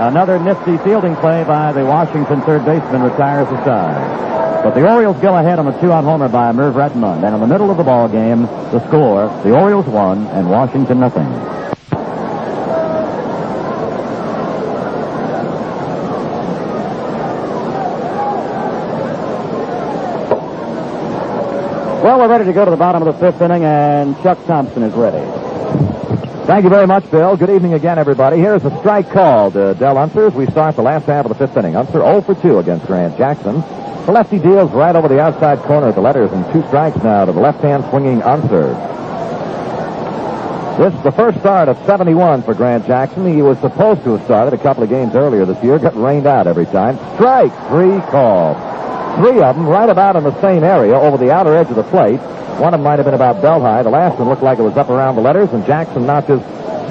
Another nifty fielding play by the Washington third baseman retires the side. But the Orioles go ahead on a 2-out homer by Merv Rettenmund. And in the middle of the ball game, the score, the Orioles 1 and Washington nothing. Well, we're ready to go to the bottom of the fifth inning, and Chuck Thompson is ready. Thank you very much, Bill. Good evening again, everybody. Here's a strike called, Del Unser, as we start the last half of the fifth inning. Unser 0 for 2 against Grant Jackson. The lefty deals right over the outside corner of the letters, and 2 strikes now to the left-hand swinging Unser. This is the first start of 71 for Grant Jackson. He was supposed to have started a couple of games earlier this year, got rained out every time. Strike 3 called. 3 of them right about in the same area over the outer edge of the plate. One of them might have been about belt high. The last one looked like it was up around the letters, and Jackson knocked his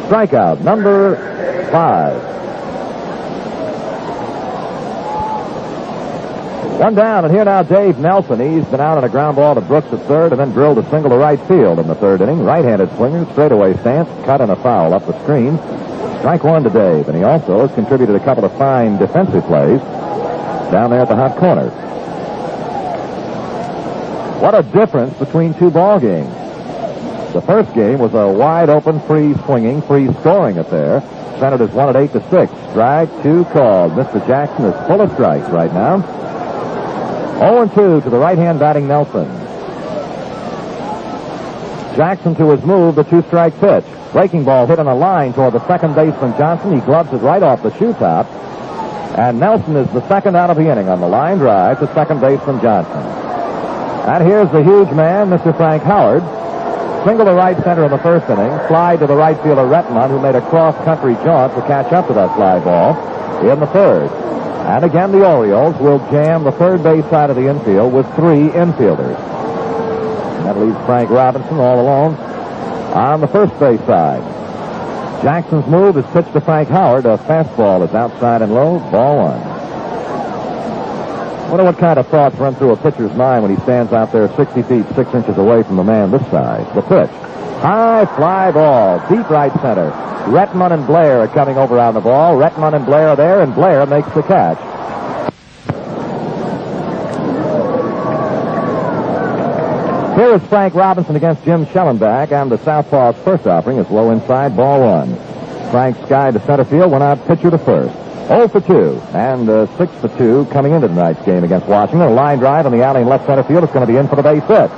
strikeout, number 5. 1 down, and here now Dave Nelson. He's been out on a ground ball to Brooks at third and then drilled a single to right field in the third inning. Right-handed swinger, straightaway stance, cut and a foul up the screen. Strike 1 to Dave, and he also has contributed a couple of fine defensive plays down there at the hot corner. What a difference between 2 ball games. The first game was a wide-open, free-swinging, free-scoring affair. Senators won at 8-6. Strike 2 called. Mr. Jackson is full of strikes right now. 0-2 to the right-hand batting Nelson. Jackson to his move, the 2-strike pitch. Breaking ball hit on a line toward the second baseman Johnson. He gloves it right off the shoe top. And Nelson is the second out of the inning on the line drive to second baseman Johnson. And here's the huge man, Mr. Frank Howard. Single to right center in the first inning. Fly to the right fielder Rettenmund, who made a cross-country jaunt to catch up to that fly ball in the third. And again, the Orioles will jam the third base side of the infield with 3 infielders. That leaves Frank Robinson all alone on the first base side. Jackson's move is pitched to Frank Howard. A fastball is outside and low. Ball 1. Wonder what kind of thoughts run through a pitcher's mind when he stands out there 60 feet, 6 inches away from the man this side. The pitch. High fly ball, deep right center. Rettenmund and Blair are coming over on the ball. Rettenmund and Blair are there, and Blair makes the catch. Here is Frank Robinson against Jim Shellenback, and the southpaw's first offering is low inside, ball 1. Frank skied to center field, went out pitcher to first. 0 for 2, and 6 for 2 coming into tonight's game against Washington. A line drive on the alley in left center field. It's going to be in for the base hit.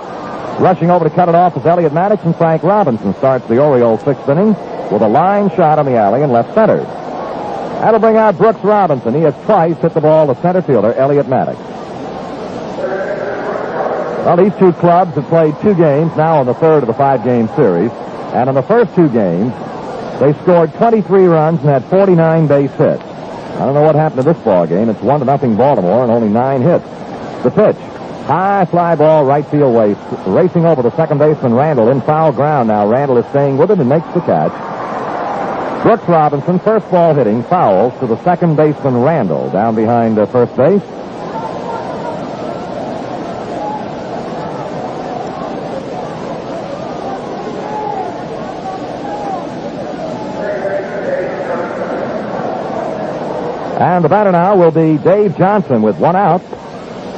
Rushing over to cut it off is Elliot Maddox, and Frank Robinson starts the Orioles' 6th inning with a line shot on the alley in left center. That'll bring out Brooks Robinson. He has twice hit the ball to center fielder Elliot Maddox. Well, these 2 clubs have played 2 games now in the third of the 5-game series, and in the first 2 games, they scored 23 runs and had 49 base hits. I don't know what happened to this ball game. It's 1-0 Baltimore and only 9 hits. The pitch. High fly ball, right field waste. Racing over the second baseman Randall in foul ground now. Randall is staying with it and makes the catch. Brooks Robinson, first ball hitting, fouls to the second baseman Randall down behind first base. And the batter now will be Dave Johnson with 1 out.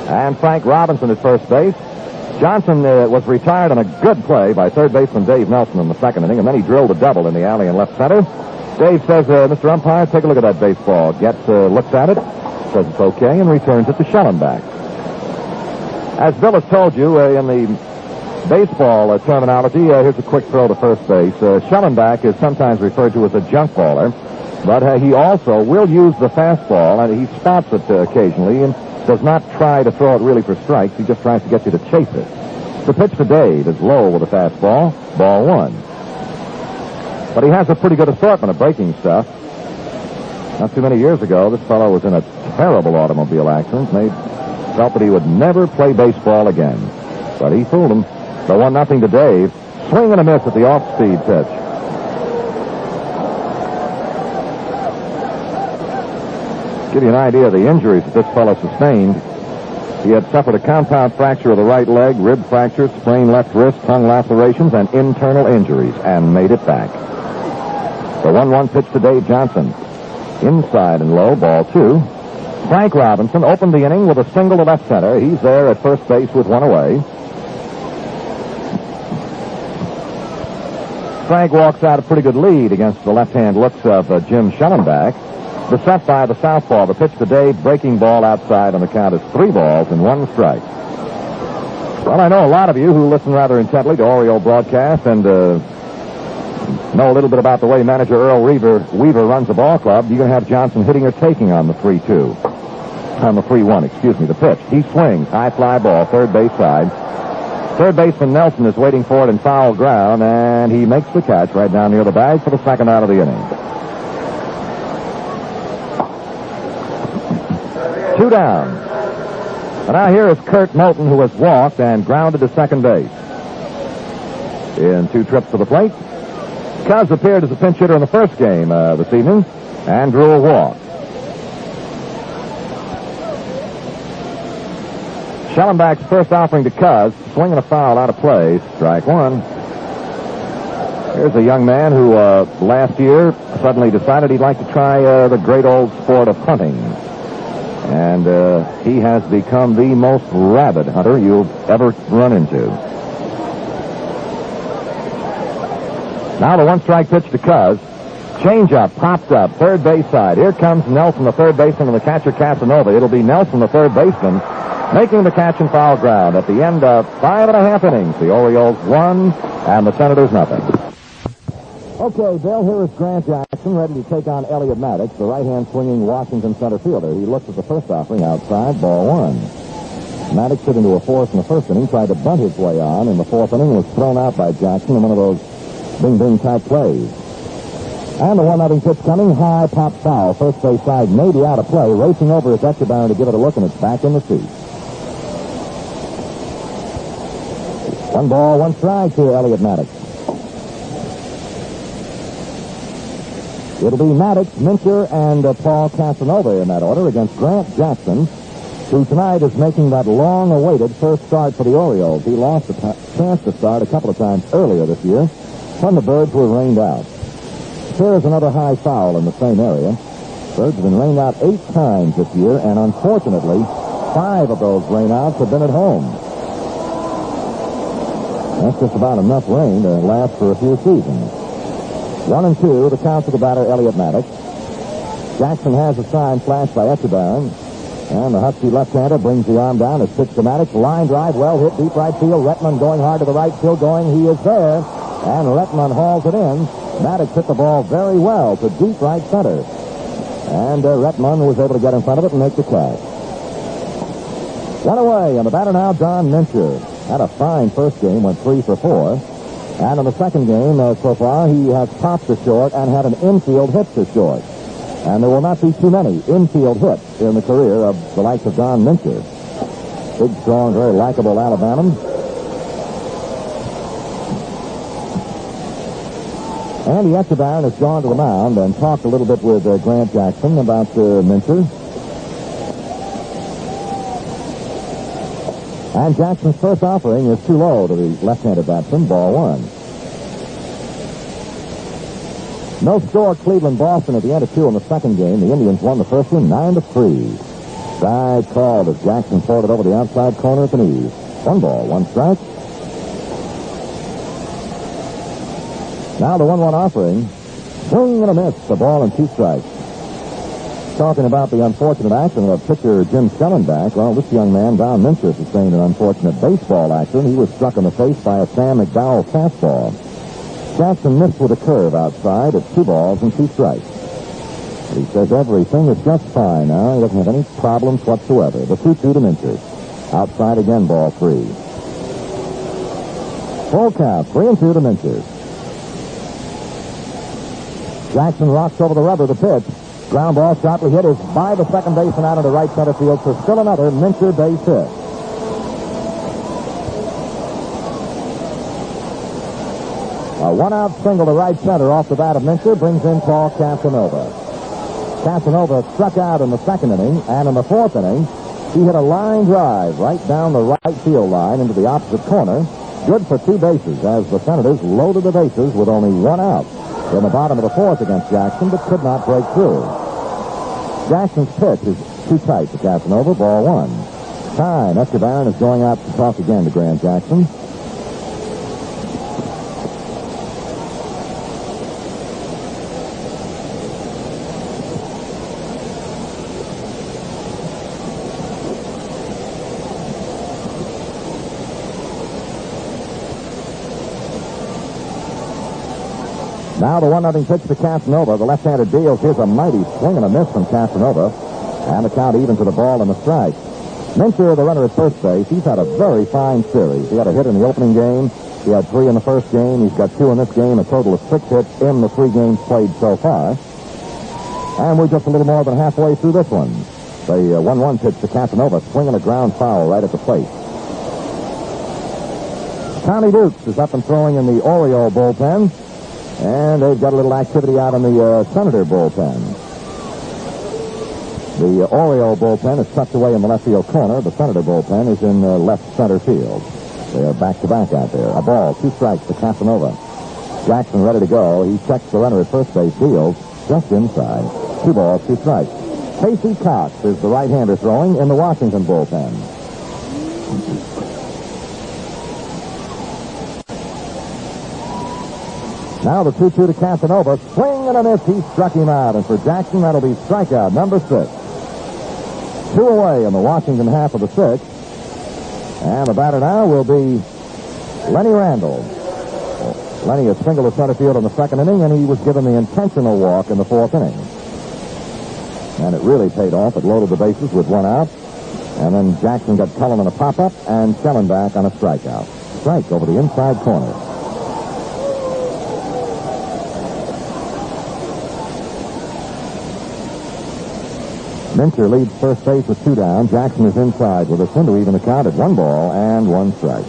And Frank Robinson at first base. Johnson was retired on a good play by third baseman Dave Nelson in the second inning, and then he drilled a double in the alley in left center. Dave says, Mr. Umpire, take a look at that baseball. Looks at it, says it's okay, and returns it to Shellenback. As Bill has told you, in the baseball terminology, here's a quick throw to first base. Shellenback is sometimes referred to as a junk baller, but he also will use the fastball, and he spots it occasionally and does not try to throw it really for strikes. He just tries to get you to chase it. The pitch for Dave is low with a fastball, ball one. But he has a pretty good assortment of breaking stuff. Not too many years ago, this fellow was in a terrible automobile accident, and they felt that he would never play baseball again. But he fooled them. So 1-0 to Dave. Swing and a miss at the off-speed pitch. Give you an idea of the injuries that this fellow sustained. He had suffered a compound fracture of the right leg, rib fracture, sprained left wrist, tongue lacerations, and internal injuries, and made it back. The 1-1 pitch to Dave Johnson. Inside and low, ball two. Frank Robinson opened the inning with a single to left center. He's there at first base with one away. Frank walks out a pretty good lead against the left-hand looks of Jim Shellenback. Beset by the southpaw. The pitch to Dave, breaking ball outside, and the count is 3 balls and 1 strike. Well, I know a lot of you who listen rather intently to Oriole broadcast and know a little bit about the way manager Earl Weaver runs the ball club. You're going to have Johnson hitting or taking on the 3-2. On the 3-1, excuse me, the pitch. He swings. High fly ball, third base side. Third baseman Nelson is waiting for it in foul ground, and he makes the catch right down near the bag for the second out of the inning. 2 down. And now here is Kurt Moulton, who has walked and grounded to second base. In 2 trips to the plate, Cuz appeared as a pinch hitter in the first game this evening and drew a walk. Shellenback's first offering to Cuz, swinging a foul out of play, strike one. Here's a young man who last year suddenly decided he'd like to try the great old sport of hunting. And he has become the most rabid hunter you'll ever run into. Now the 1-strike pitch to Cuz. Changeup, popped up, third base side. Here comes Nelson, the third baseman, and the catcher Casanova. It'll be Nelson, the third baseman, making the catch in foul ground. At the end of 5.5 innings, the Orioles won, and the Senators nothing. Okay, Bill, here is Grant Jackson ready to take on Elliot Maddox, the right-hand swinging Washington center fielder. He looks at the first offering outside, ball one. Maddox hit into a fourth in the first inning, tried to bunt his way on. In the fourth inning, was thrown out by Jackson in one of those bing-bing type plays. And the 1-0 pitch coming, high pop foul, first base side, maybe out of play, racing over is Etchebarren to give it a look, and it's back in the seat. 1 ball, 1 strike to Elliot Maddox. It'll be Maddox, Mincher, and Paul Casanova in that order against Grant Jackson, who tonight is making that long-awaited first start for the Orioles. He lost a chance to start a couple of times earlier this year when the Birds were rained out. Here's another high foul in the same area. Birds have been rained out 8 times this year, and unfortunately, 5 of those rainouts have been at home. That's just about enough rain to last for a few seasons. 1-2, the count to the batter, Elliot Maddox. Jackson has a sign flashed by Etchebarren. And the Husky left-hander brings the arm down. It's pitched to Maddox. Line drive, well hit, deep right field. Retman going hard to the right, still going. He is there. And Retman hauls it in. Maddox hit the ball very well to deep right center. And Retman was able to get in front of it and make the catch. One away, and the batter now, Don Mincher. Had a fine first game, went 3 for 4. And in the second game so far, he has popped to short and had an infield hit to short. And there will not be too many infield hits in the career of the likes of Don Mincher. Big, strong, very likable Alabaman. Andy Etchebarren has gone to the mound and talked a little bit with Grant Jackson about Mincher. And Jackson's first offering is too low to the left-handed batsman, ball one. No score, Cleveland-Boston at the end of 2 in the second game. The Indians won the first one 9-3. Side called as Jackson poured it over the outside corner at the knees. 1 ball, 1 strike. Now the 1-1 offering. Swing and a miss. The ball and 2 strikes. Talking about the unfortunate accident of pitcher Jim Shellenback. Well, this young man, Don Mincher, sustained an unfortunate baseball accident. He was struck in the face by a Sam McDowell fastball. Jackson missed with a curve outside at 2 balls and 2 strikes. But he says everything is just fine now. He doesn't have any problems whatsoever. The 2-2 to Mincher. Outside again, ball 3. Full count, 3-2 to Mincher. Jackson rocks over the rubber, the pitch. Ground ball sharply hit is by the second baseman out into right center field for still another Mincher base hit. A 1-out single to right center off the bat of Mincher brings in Paul Casanova. Casanova struck out in the second inning, and in the fourth inning, he hit a line drive right down the right field line into the opposite corner. Good for 2 bases as the Senators loaded the bases with only 1 out in the bottom of the fourth against Jackson, but could not break through. Jackson's pitch is too tight to Casanova. Ball 1. Time. Escobar is going out to toss again to Grant Jackson. Now the 1-0 pitch to Casanova. The left-handed deals. Here's a mighty swing and a miss from Casanova. And the count even to the ball and the strike. Mincher, the runner at first base, he's had a very fine series. He had a hit in the opening game. He had 3 in the first game. He's got 2 in this game. A total of 6 hits in the 3 games played so far. And we're just a little more than halfway through this one. The 1-1 pitch to Casanova, swinging a ground foul right at the plate. Connie Dukes is up and throwing in the Oriole bullpen. And they've got a little activity out in the Senator bullpen. The Oriole bullpen is tucked away in the left field corner. The Senator bullpen is in left center field. They are back-to-back out there. A ball, 2 strikes to Casanova. Jackson ready to go. He checks the runner at first base, deals just inside. 2 balls, 2 strikes. Casey Cox is the right-hander throwing in the Washington bullpen. Now the 2-2 to Casanova. Swing and a miss. He struck him out. And for Jackson, that'll be strikeout number 6. 2 away in the Washington half of the 6th. And the batter now will be Lenny Randall. Lenny is single to center field in the second inning, and he was given the intentional walk in the 4th inning. And it really paid off. It loaded the bases with 1 out. And then Jackson got Cullen on a pop-up and Shellenback on a strikeout. Strike over the inside corner. Mincher leads first base with 2 down. Jackson is inside with a sin to even the count at 1 ball and 1 strike.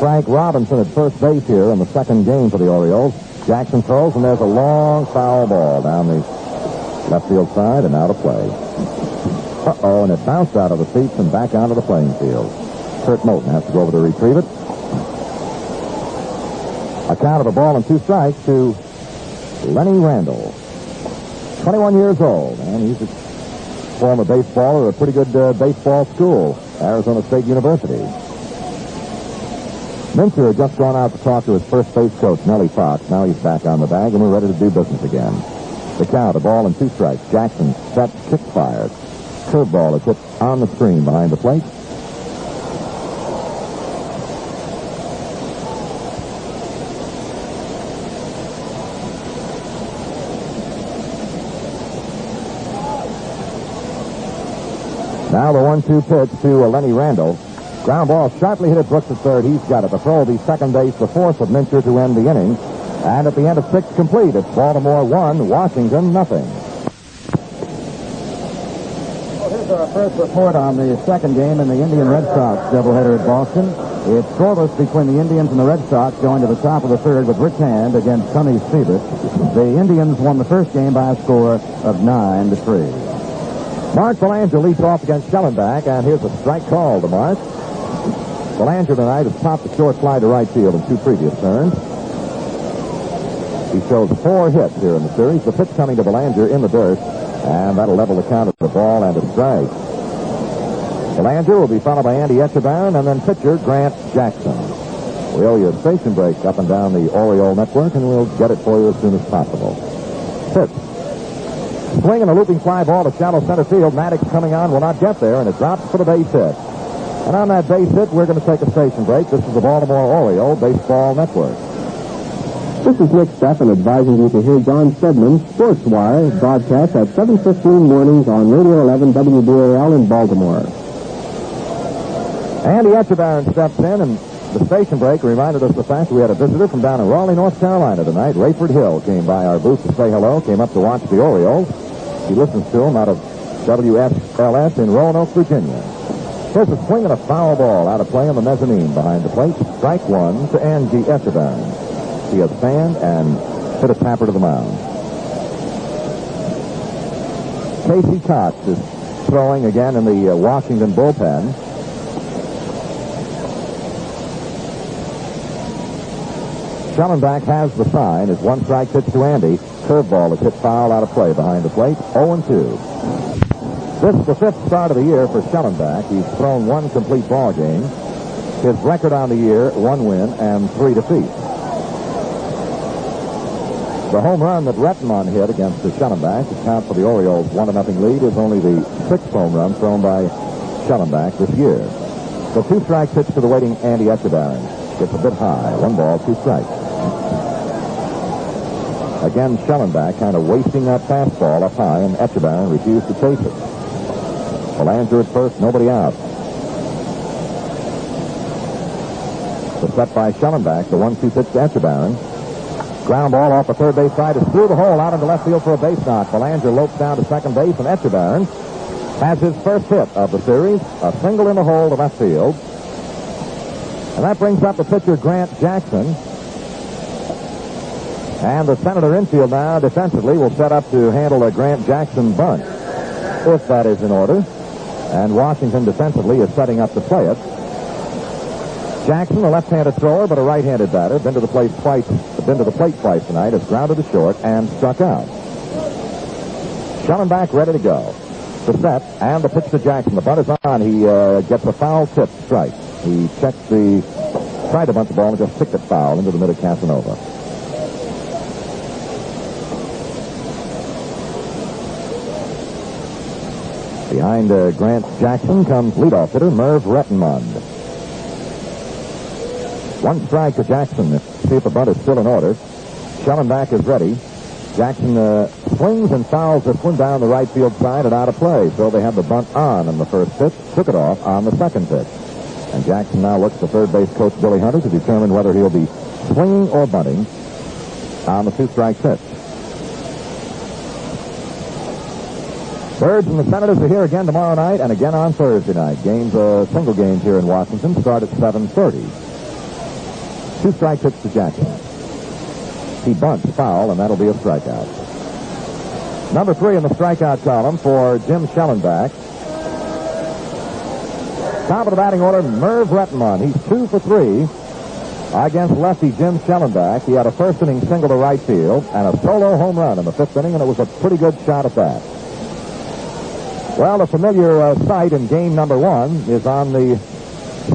Frank Robinson at first base here in the second game for the Orioles. Jackson throws, and there's a long foul ball down the left field side and out of play. Uh-oh, and it bounced out of the seats and back onto the playing field. Kurt Moulton has to go over to retrieve it. A count of a ball and 2 strikes to Lenny Randall, 21 years old, and he's a former baseballer at a pretty good baseball school, Arizona State University. Mincher had just gone out to talk to his first base coach, Nellie Fox. Now he's back on the bag, and we're ready to do business again. The count, a ball and 2 strikes. Jackson set, kick fired. Curveball is hit on the screen behind the plate. Now the 1-2 pitch to Lenny Randall. Ground ball sharply hit at Brooks at third. He's got it. The throw will be second base, the 4th of Mincher to end the inning. And at the end of 6 complete, it's Baltimore 1, Washington nothing. Well, here's our first report on the second game in the Indian-Red Sox doubleheader at Boston. It's scoreless between the Indians and the Red Sox going to the top of the 3rd with Rich Hand against Sonny Siebert. The Indians won the first game by a score of 9-3. Mark Belanger leads off against Shellenback, and here's a strike call to Mark. Belanger tonight has popped a short fly to right field in 2 previous turns. He shows 4 hits here in the series. The pitch coming to Belanger in the dirt, and that'll level the count of the ball and a strike. Belanger will be followed by Andy Etchebarren and then pitcher Grant Jackson. We owe you a station break up and down the Oriole network, and we'll get it for you as soon as possible. Pitch. Swing and a looping fly ball to shallow center field. Maddox coming on, will not get there, and it drops for the base hit. And on that base hit, we're going to take a station break. This is the Baltimore Oriole Baseball Network. This is Nick Steffen advising you to hear John Stedman's Sports Wire broadcast at 7:15 mornings on Radio 11 WBAL in Baltimore. Andy Etchebarren steps in, and the station break reminded us of the fact we had a visitor from down in Raleigh, North Carolina tonight. Rayford Hill came by our booth to say hello, came up to watch the Orioles. He listens to them out of WSLS in Roanoke, Virginia. Here's a swing and a foul ball out of play on the mezzanine behind the plate. Strike one to Andy Etchebarren. He has fanned and hit a tapper to the mound. Casey Cox is throwing again in the Washington bullpen. Shellenback has the sign. It's one strike pitch to Andy. Curveball is hit foul out of play behind the plate. 0-2. This is the fifth start of the year for Shellenback. He's thrown one complete ball game. His record on the year, 1 win and 3 defeats. The home run that Rettenmund hit against the Shellenback to count for the Orioles' 1-0 lead is only the 6th home run thrown by Shellenback this year. The 2-strike pitch to the waiting Andy Etchebarren. Gets a bit high. 1 ball, 2 strikes. Again, Shellenback kind of wasting that fastball up high, and Etchebarren refused to chase it. Belanger at first, nobody out. The set by Shellenback, the 1-2 pitch to Etchebarren. Ground ball off the third base side is through the hole out into left field for a base knock. Belanger lopes down to second base, and Etchebarren has his first hit of the series, a single in the hole to left field. And that brings up the pitcher, Grant Jackson. And the Senator infield now defensively will set up to handle a Grant Jackson bunt, if that is in order. And Washington defensively is setting up to play it. Jackson, a left-handed thrower, but a right-handed batter, been to the plate twice tonight, has grounded to short and struck out. Shellenback ready to go. The set and the pitch to Jackson. The bunt is on. He gets a foul tip strike. He tried to bunt the ball and just kicked it foul into the mid of Casanova. Behind Grant Jackson comes leadoff hitter Merv Rettenmund. 1 strike to Jackson. See if the bunt is still in order. Shellenback is ready. Jackson swings and fouls this one down the right field side and out of play. So they have the bunt on in the first pitch. Took it off on the second pitch. And Jackson now looks to third base coach Billy Hunter to determine whether he'll be swinging or bunting on the 2-strike pitch. Birds and the Senators are here again tomorrow night and again on Thursday night. Single games here in Washington start at 7:30. 2-strike pitch to Jackson. He bunts foul, and that'll be a strikeout. Number 3 in the strikeout column for Jim Shellenback. Top of the batting order, Merv Rettenmund. He's 2 for 3 against lefty Jim Shellenback. He had a first-inning single to right field and a solo home run in the 5th inning, and it was a pretty good shot at that. Well, a familiar sight in game number 1 is on the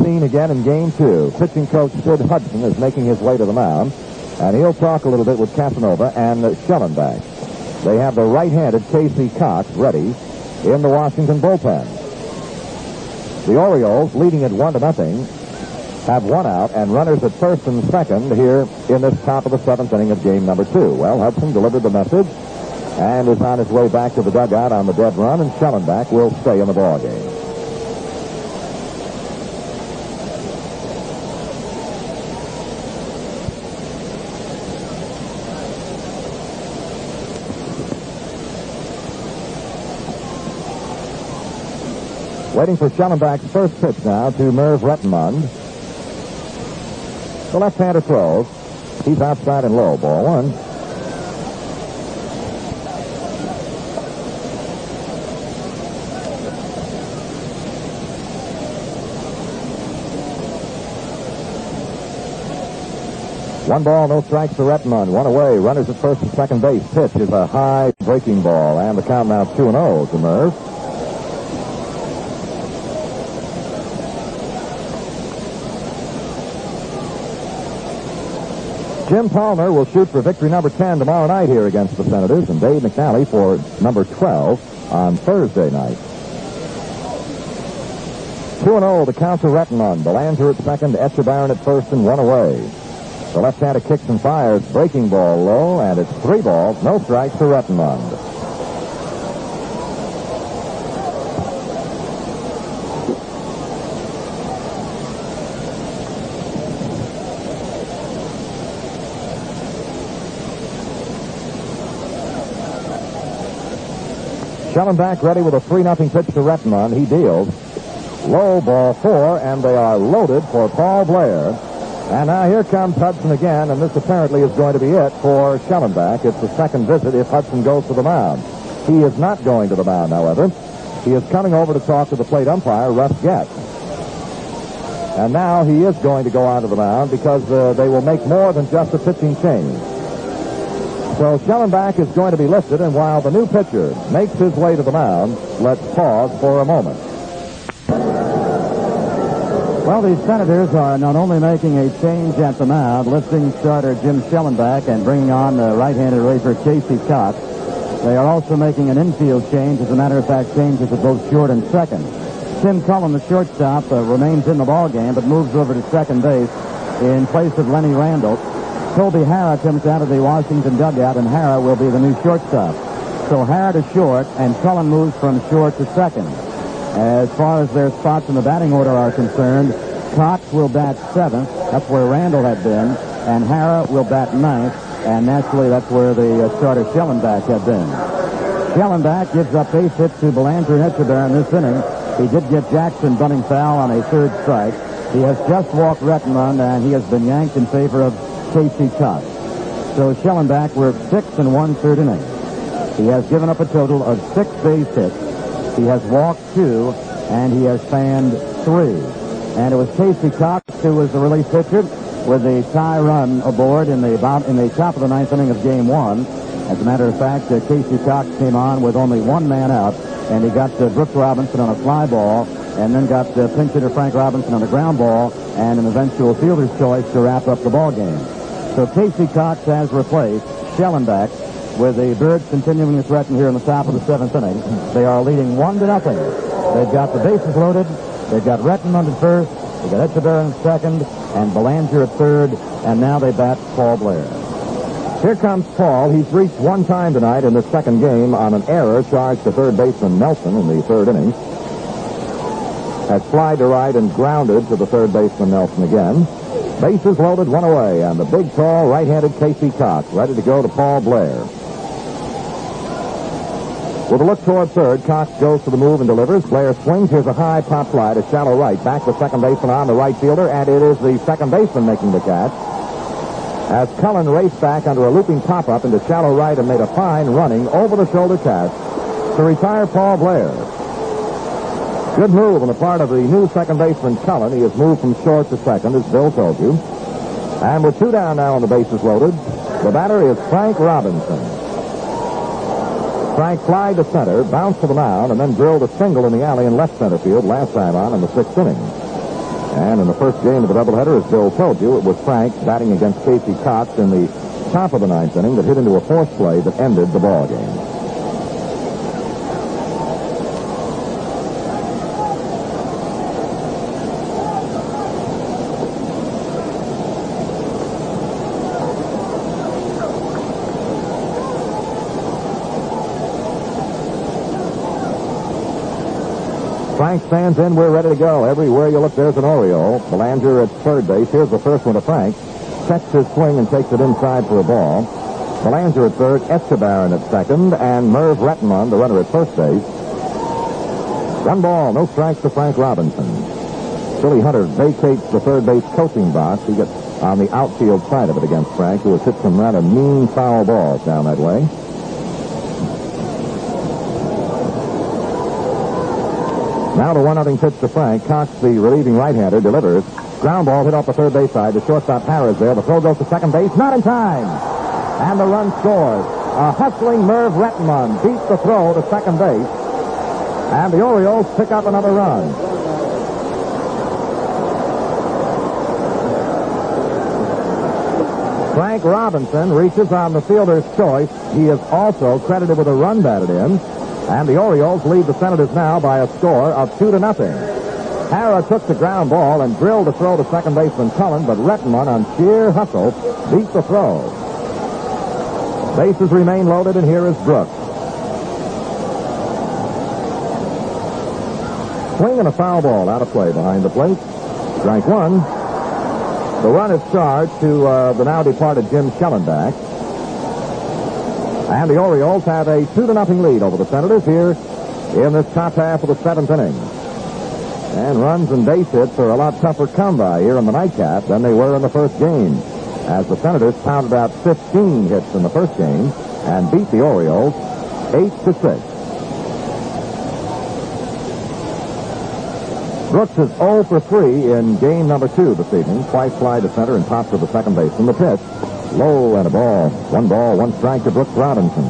scene again in game 2. Pitching coach Sid Hudson is making his way to the mound, and he'll talk a little bit with Casanova and Shellenback. They have the right-handed Casey Cox ready in the Washington bullpen. The Orioles, leading at 1-0, have 1 out and runners at first and second here in this top of the 7th inning of game number 2. Well, Hudson delivered the message and is on his way back to the dugout on the dead run, and Shellenback will stay in the ballgame. Waiting for Shellenback's first pitch now to Merv Rettenmund. The left-hander throws. He's outside and low. Ball 1. One ball, no strikes for Rettenmund. 1 away. Runners at first and second base. Pitch is a high breaking ball, and the count now 2-0 to Merv. Jim Palmer will shoot for victory number 10 tomorrow night here against the Senators, and Dave McNally for number 12 on Thursday night. 2-0, the count to Rettenmund. Belanger at second, Etchebarren at first, and one away. The left-hander kicks and fires, breaking ball low, and it's 3 balls, no strikes to Rettenmund. Shellenback ready with a 3-0 pitch to Rettenmund. He deals. Low, ball 4, and they are loaded for Paul Blair. And now here comes Hudson again, and this apparently is going to be it for Shellenback. It's the second visit if Hudson goes to the mound. He is not going to the mound, however. He is coming over to talk to the plate umpire, Russ Getz. And now he is going to go onto the mound because they will make more than just a pitching change. So Shellenback is going to be lifted, and while the new pitcher makes his way to the mound, let's pause for a moment. Well, the Senators are not only making a change at the mound, lifting starter Jim Shellenback and bringing on the right-handed reliever Casey Cox. They are also making an infield change. As a matter of fact, changes at both short and second. Tim Cullen, the shortstop, remains in the ballgame, but moves over to second base in place of Lenny Randall. Toby Hara comes out of the Washington dugout, and Hara will be the new shortstop. So Hara to short, and Cullen moves from short to second. As far as their spots in the batting order are concerned, Cox will bat 7th. That's where Randall had been. And Hara will bat 9th. And naturally, that's where the starter Shellenback had been. Shellenback gives up base hits to Belanger and Etchebarren this inning. He did get Jackson bunting foul on a 3rd strike. He has just walked Rettenmund, and he has been yanked in favor of Casey Cox. So Shellenback worked 6 1/3 innings. He has given up a total of 6 base hits. He has walked 2, and he has fanned 3. And it was Casey Cox who was the relief pitcher with the tie run aboard in the top of the 9th inning of Game 1. As a matter of fact, Casey Cox came on with only 1 man out, and he got Brooks Robinson on a fly ball, and then got pinch hitter Frank Robinson on a ground ball, and an eventual fielder's choice to wrap up the ball game. So Casey Cox has replaced Shellenback, with the Birds continuing to threaten here in the top of the 7th inning. They are leading 1-0. They've got the bases loaded. They've got Rettenmund at first. They've got Etchebarren at second, and Belanger at third, and now they bat Paul Blair. Here comes Paul. He's reached 1 time tonight in the second game on an error charged to third baseman Nelson in the 3rd inning. Has flied to right and grounded to the third baseman Nelson again. Bases loaded, 1 away, and the big, tall, right-handed Casey Cox ready to go to Paul Blair. With a look toward third, Cox goes to the move and delivers. Blair swings. Here's a high pop fly to shallow right. Back to second baseman on the right fielder, and it is the second baseman making the catch. As Cullen raced back under a looping pop-up into shallow right and made a fine running over-the-shoulder catch to retire Paul Blair. Good move on the part of the new second baseman, Cullen. He has moved from short to second, as Bill told you. And with 2 down now on the bases loaded, the batter is Frank Robinson. Frank flied to center, bounced to the mound, and then drilled a single in the alley in left center field last time on in the 6th inning. And in the first game of the doubleheader, as Bill told you, it was Frank batting against Casey Cox in the top of the 9th inning that hit into a force play that ended the ball game. Frank stands in. We're ready to go. Everywhere you look, there's an Oriole. Belanger at third base. Here's the first one to Frank. Sets his swing and takes it inside for a ball. Belanger at third. Etchebarren at second. And Merv Rettenmund, the runner at first base. 1 ball, no strikes to Frank Robinson. Billy Hunter vacates the third base coaching box. He gets on the outfield side of it against Frank, who has hit some rather mean foul balls down that way. Now the 1-0 pitch to Frank. Cox, the relieving right-hander, delivers. Ground ball hit off the third base side. The shortstop Harris there. The throw goes to second base. Not in time. And the run scores. A hustling Merv Rettenmund beats the throw to second base. And the Orioles pick up another run. Frank Robinson reaches on the fielder's choice. He is also credited with a run batted in. And the Orioles lead the Senators now by a score of 2-0. Hara took the ground ball and drilled a throw to second baseman Cullen, but Rettenman on sheer hustle beat the throw. Bases remain loaded, and here is Brooks. Swing and a foul ball out of play behind the plate. Strike one. The run is charged to the now departed Jim Shellenback. And the Orioles have a 2-0 lead over the Senators here in this top half of the seventh inning. And runs and base hits are a lot tougher come by here in the nightcap than they were in the first game, as the Senators pounded out 15 hits in the first game and beat the Orioles 8-6. Brooks is 0 for 3 in game number 2 this evening. Twice fly to center and top to the second baseman. The pitch, low and a ball. 1 ball, 1 strike to Brooks Robinson.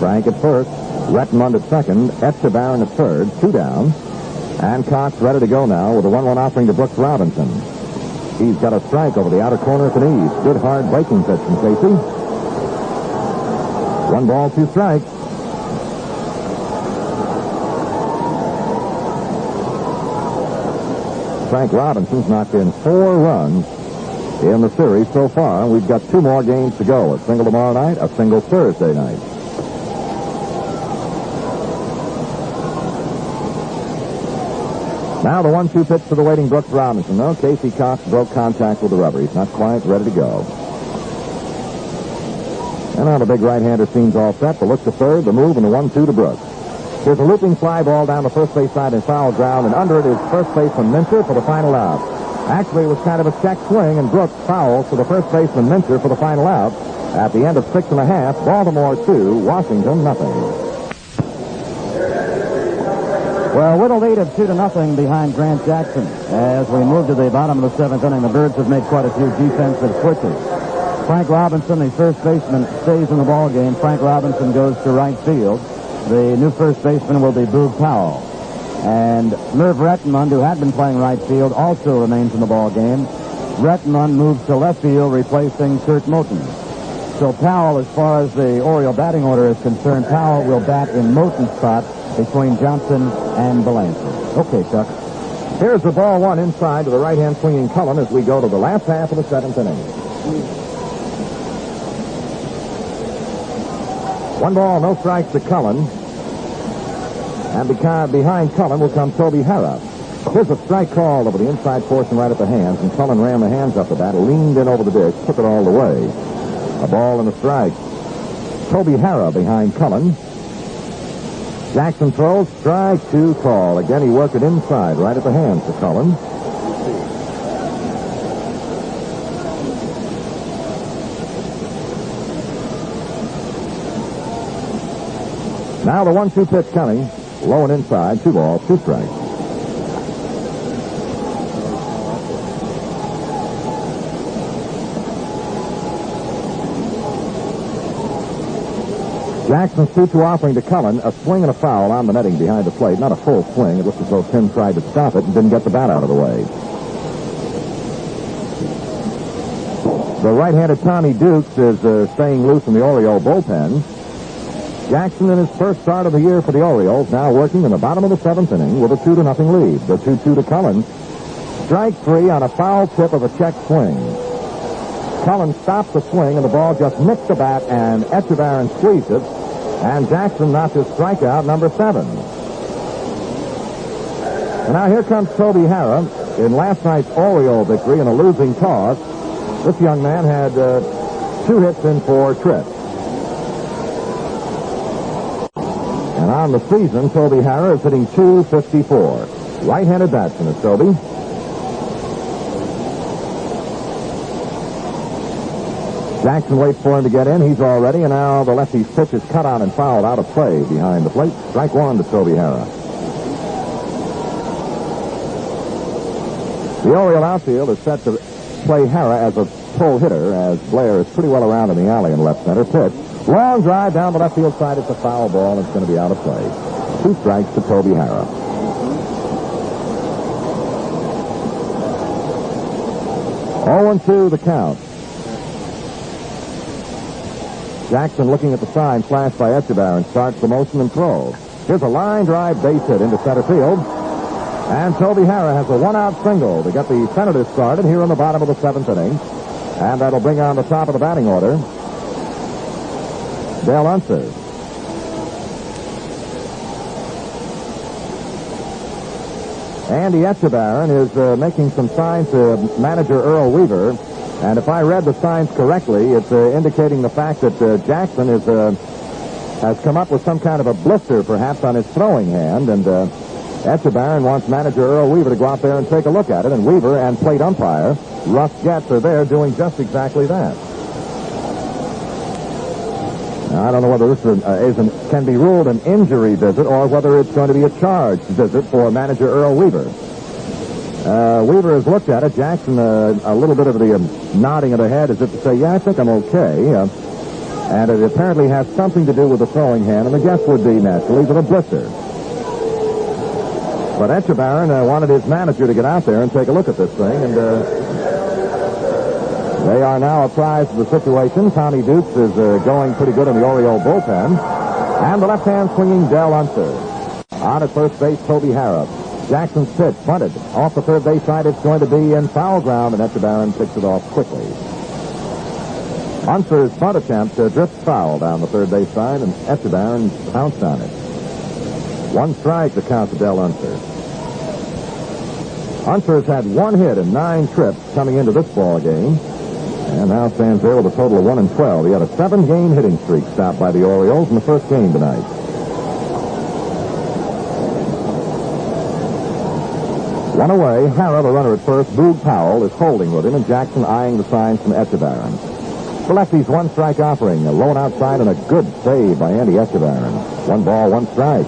Frank at first, Rettenmund at second, Esteban at third, 2 down. And Cox ready to go now with a 1-1 offering to Brooks Robinson. He's got a strike over the outer corner at the knees. Good hard breaking pitch from Casey. 1 ball, 2 strikes. Frank Robinson's knocked in 4 runs in the series so far. We've got 2 more games to go. A single tomorrow night, a single Thursday night. Now the 1-2 pitch to the waiting Brooks Robinson. No, Casey Cox broke contact with the rubber. He's not quite ready to go. And now the big right-hander seems all set. The look to third, the move, and the 1-2 to Brooks. Here's a looping fly ball down the first base side and foul ground, and under it is first baseman Minter for the final out. Actually, it was kind of a check swing, and Brooks fouls to the first baseman Minter for the final out. At the end of 6.5, Baltimore 2, Washington nothing. Well, with a lead of 2-0 behind Grant Jackson, as we move to the bottom of the seventh inning, the Birds have made quite a few defensive switches. Frank Robinson, the first baseman, stays in the ball game. Frank Robinson goes to right field. The new first baseman will be Boog Powell. And Merv Rettenmund, who had been playing right field, also remains in the ball game. Rettenmund moves to left field, replacing Kurt Moten. So Powell, as far as the Oriole batting order is concerned, Powell will bat in Moten's spot between Johnson and Belanger. Okay, Chuck. Here's the ball 1 inside to the right-hand swinging Cullen as we go to the last half of the seventh inning. 1 ball, no strikes to Cullen. And behind Cullen will come Toby Hara. Here's a strike called over the inside portion right at the hands, and Cullen ran the hands up the bat, leaned in over the dish, took it all the way. A ball and a strike. Toby Hara behind Cullen. Jackson throws, strike 2 call. Again, he worked it inside, right at the hands to Cullen. Now the 1-2 pitch coming. Low and inside, 2 balls, 2 strikes. Jackson's 2-2 offering to Cullen. A swing and a foul on the netting behind the plate. Not a full swing. It looks as though Tim tried to stop it and didn't get the bat out of the way. The right-handed Tommy Dukes is staying loose in the Oriole bullpen. Jackson in his first start of the year for the Orioles, now working in the bottom of the seventh inning with a 2-0 lead. The 2-2 to Cullen. Strike 3 on a foul tip of a check swing. Cullen stopped the swing, and the ball just nicked the bat, and Echevarren squeezed it, and Jackson knocked his strikeout number 7. And now here comes Toby Hara in last night's Oriole victory in a losing toss. This young man had 2 hits in 4 trips. And on the season, Toby Hara is hitting .254. Right-handed batsman is Toby. Jackson waits for him to get in. He's all ready, and now the lefty's pitch is cut on and fouled out of play behind the plate. Strike 1 to Toby Hara. The Oriole outfield is set to play Hara as a pull hitter, as Blair is pretty well around in the alley in left center. Pitch. Long drive down the left field side. It's a foul ball, and it's going to be out of play. 2 strikes to Toby Harrah. 0-2 the count. Jackson looking at the sign flashed by Echebarren starts the motion and throws. Here's a line drive base hit into center field. And Toby Harrah has a 1-out single to get the Senators started here in the bottom of the 7th inning. And that'll bring on the top of the batting order Dale Unser. Andy Echebarren is making some signs to manager Earl Weaver. And if I read the signs correctly, it's indicating the fact that Jackson has come up with some kind of a blister, perhaps, on his throwing hand. And Echebarren wants manager Earl Weaver to go out there and take a look at it. And Weaver and plate umpire Russ Getz are there doing just exactly that. Now, I don't know whether this can be ruled an injury visit or whether it's going to be a charged visit for manager Earl Weaver. Weaver has looked at it. Jackson, a little bit of the nodding of the head as if to say, yeah, I think I'm okay. And it apparently has something to do with the throwing hand, and the guess would be, naturally, with a blister. But Echebarren wanted his manager to get out there and take a look at this thing, and they are now apprised of the situation. Tommy Dukes is going pretty good in the Oriole bullpen. And the left-hand swinging Dale Unser. On at first base, Toby Harrah. Jackson's pitch, bunted. Off the third base side, it's going to be in foul ground, and Echebarren picks it off quickly. Unser's bunt attempt drifts foul down the third base side, and Echebarren pounced on it. 1 strike to count to Dale Unser. Unser has had 1 hit in 9 trips coming into this ball game, and now stands there with a total of 1-12. He had a 7-game hitting streak stopped by the Orioles in the first game tonight. One away, Harrah, the runner at first. Boog Powell is holding with him, and Jackson eyeing the signs from Echebarren. The lefty's 1 strike offering, a low and outside, and a good save by Andy Echebarren. 1 ball, 1 strike.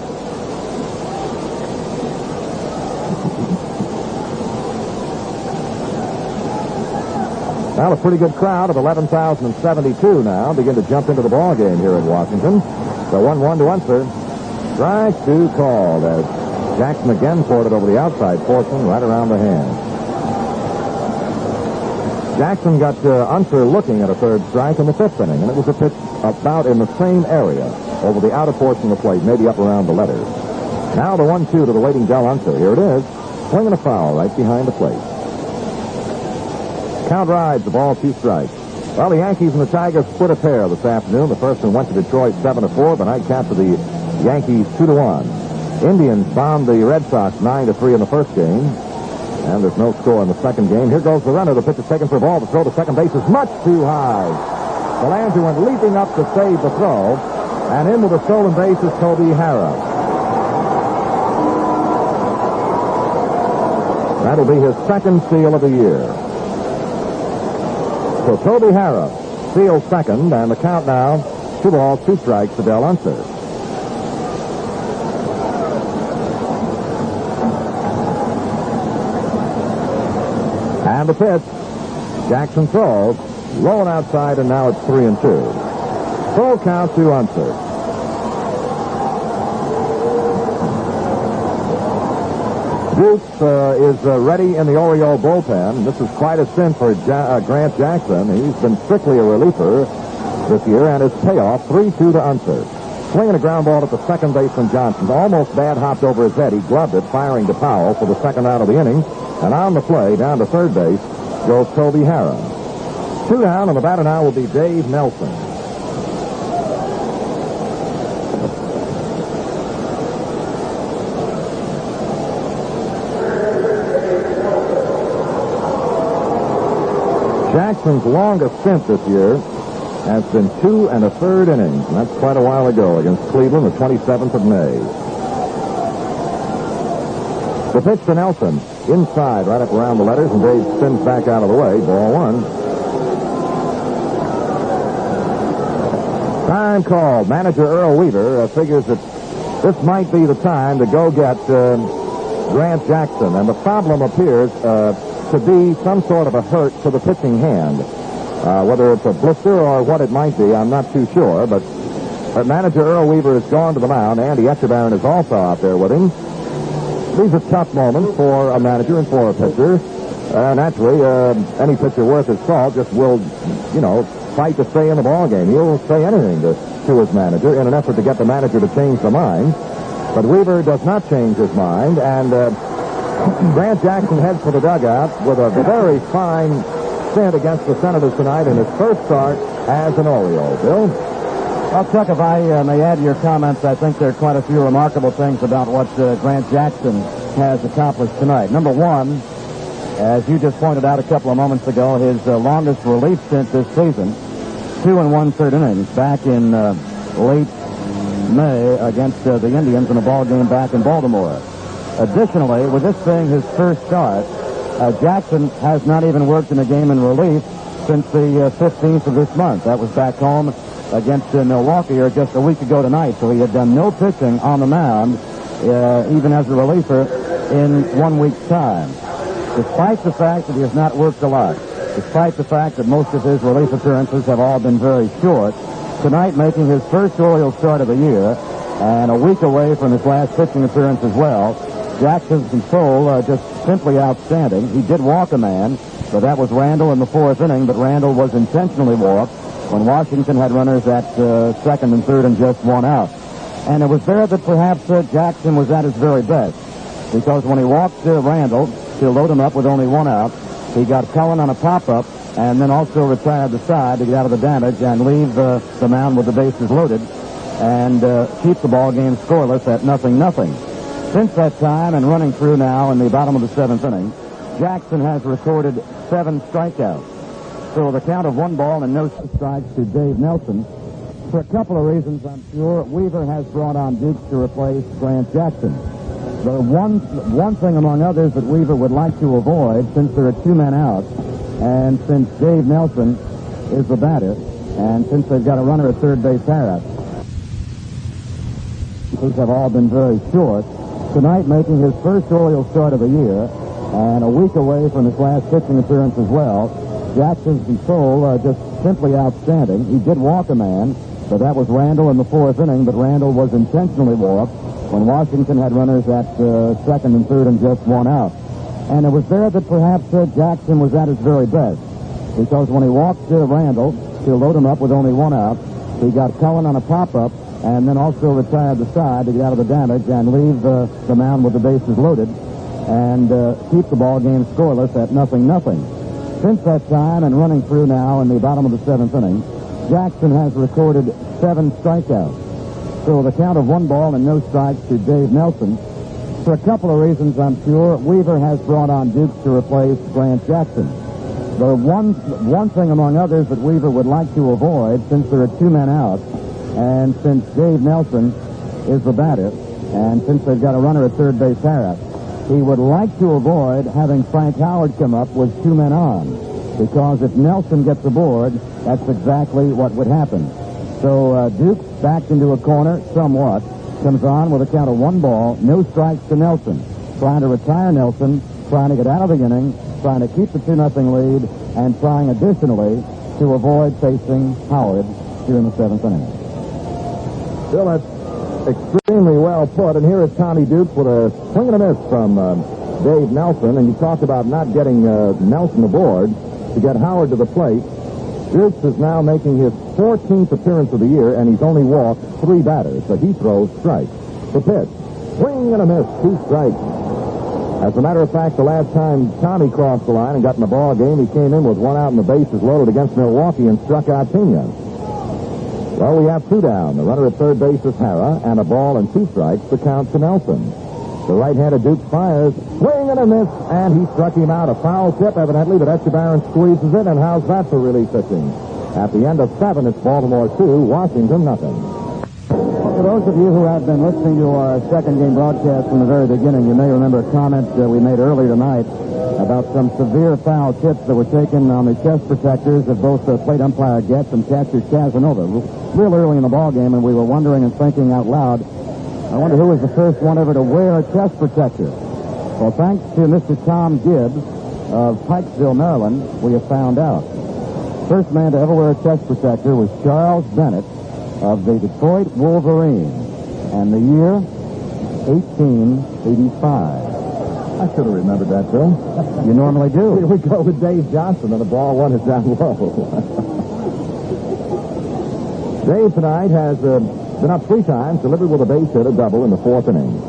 Well, a pretty good crowd of 11,072 now begin to jump into the ball game here in Washington. So 1-1 to Unser. Strike 2 called as Jackson again poured it over the outside portion right around the hand. Jackson got Unser looking at a 3rd strike in the 5th inning, and it was a pitch about in the same area over the outer portion of the plate, maybe up around the letters. Now the 1-2 to the waiting Dale Unser. Here it is. Swinging a foul right behind the plate. Count rides, the ball, 2 strikes. Well, the Yankees and the Tigers split a pair this afternoon. The first one went to Detroit 7-4. The nightcap for the Yankees 2-1. Indians bombed the Red Sox 9-3 in the first game. And there's no score in the second game. Here goes the runner. The pitch is taken for a ball. The throw to second base is much too high. Belanger went leaping up to save the throw. And in with a stolen base is Toby Harrah. That'll be his 2nd steal of the year. So Toby Harrah steals 2nd, and the count now, 2 balls, 2 strikes to Dale Unser. And the pitch. Jackson throws. Low and outside, and now it's 3-2. Full count to Unser. Dukes is ready in the Oriole bullpen. This is quite a stint for Grant Jackson. He's been strictly a reliever this year, and his payoff, 3-2 to Unser. Swinging a ground ball at the second baseman Johnson. Almost bad hopped over his head. He gloved it, firing to Powell for the 2nd out of the inning. And on the play, down to third base, goes Toby Harrah. 2 down, and the batter now will be Dave Nelson. Jackson's longest stint this year has been 2 1/3 innings, and that's quite a while ago against Cleveland, the 27th of May. The pitch to Nelson, inside, right up around the letters, and Dave spins back out of the way. Ball 1. Time called. Manager Earl Weaver figures that this might be the time to go get Grant Jackson, and the problem appears to be some sort of a hurt to the pitching hand. Whether it's a blister or what it might be, I'm not too sure. But manager Earl Weaver has gone to the mound. Andy Etchebarren is also out there with him. These are tough moments for a manager and for a pitcher. Naturally, any pitcher worth his salt just will, fight to stay in the ball game. He'll say anything to his manager in an effort to get the manager to change the mind. But Weaver does not change his mind, and Grant Jackson heads for the dugout with a very fine stint against the Senators tonight in his first start as an Oriole. Bill? Well, Chuck, if I may add to your comments, I think there are quite a few remarkable things about what Grant Jackson has accomplished tonight. Number one, as you just pointed out a couple of moments ago, his longest relief stint this season, 2 1/3 innings, back in late May against the Indians in a ball game back in Baltimore. Additionally, with this being his first start, Jackson has not even worked in a game in relief since the 15th of this month. That was back home against Milwaukee, or just a week ago tonight. So he had done no pitching on the mound, even as a reliever, in 1 week's time. Despite the fact that he has not worked a lot, despite the fact that most of his relief appearances have all been very short, tonight making his first Orioles start of the year, and a week away from his last pitching appearance as well, Jackson's control just simply outstanding. He did walk a man, but that was Randall in the 4th inning, but Randall was intentionally walked when Washington had runners at second and third and just 1 out. And it was there that perhaps Jackson was at his very best, because when he walked Randall to load him up with only 1 out, he got Cullen on a pop-up and then also retired the side to get out of the damage and leave the mound with the bases loaded and keep the ball game scoreless at 0-0. Since that time, and running through now in the bottom of the 7th inning, Jackson has recorded 7 strikeouts. So the count of 1 ball and no strikes to Dave Nelson. For a couple of reasons, I'm sure, Weaver has brought on Dukes to replace Grant Jackson. The one thing among others that Weaver would like to avoid, since there are 2 men out, and since Dave Nelson is the batter, and since they've got a runner at third base, Harris, these have all been very short. Tonight making his first Orioles start of the year, and a week away from his last pitching appearance as well, Jackson's control just simply outstanding. He did walk a man, but that was Randall in the 4th inning, but Randall was intentionally walked when Washington had runners at second and third and just 1 out. And it was there that perhaps Jackson was at his very best, because when he walked Randall to load him up with only 1 out, he got Cullen on a pop-up and then also retired the side to get out of the damage and leave the mound with the bases loaded and keep the ball game scoreless at 0-0. Since that time, and running through now in the bottom of the 7th inning, Jackson has recorded 7 strikeouts. So the count of 1 ball and no strikes to Dave Nelson. For a couple of reasons, I'm sure, Weaver has brought on Dukes to replace Grant Jackson. The one thing among others that Weaver would like to avoid, since there are 2 men out, and since Dave Nelson is the batter, and since they've got a runner at third base, Harris, he would like to avoid having Frank Howard come up with 2 men on, because if Nelson gets aboard, that's exactly what would happen. So Dukes backed into a corner somewhat, comes on with a count of 1 ball, no strikes to Nelson, trying to retire Nelson, trying to get out of the inning, trying to keep the 2-0 lead, and trying additionally to avoid facing Howard here in the 7th inning. Bill, that's extremely well put, and here is Tommy Dukes with a swing and a miss from Dave Nelson, and you talked about not getting Nelson aboard to get Howard to the plate. Dukes is now making his 14th appearance of the year, and he's only walked 3 batters, so he throws strikes. The pitch, swing and a miss, 2 strikes. As a matter of fact, the last time Tommy crossed the line and got in the ball game, he came in with 1 out and the bases loaded against Milwaukee and struck out Pena. Well, we have 2 down. The runner at third base is Hara, and a ball and 2 strikes to count to Nelson. The right-handed Dukes fires, swing and a miss, and he struck him out. A foul tip, evidently, but Etchebarren squeezes it, and how's that for relief pitching? At the end of 7, it's Baltimore 2, Washington nothing. For those of you who have been listening to our second game broadcast from the very beginning, you may remember a comment we made earlier tonight about some severe foul tips that were taken on the chest protectors of both the plate umpire Getz and catcher Casanova real early in the ball game, and we were wondering and thinking out loud, I wonder who was the first one ever to wear a chest protector. Well, thanks to Mr. Tom Gibbs of Pikesville, Maryland, we have found out. First man to ever wear a chest protector was Charles Bennett of the Detroit Wolverines. And the year, 1885. I should have remembered that, Bill. You normally do. Here we go with Dave Johnson, and the ball one is down low. Dave tonight has been up 3 times, delivered with a base hit, a double in the 4th inning.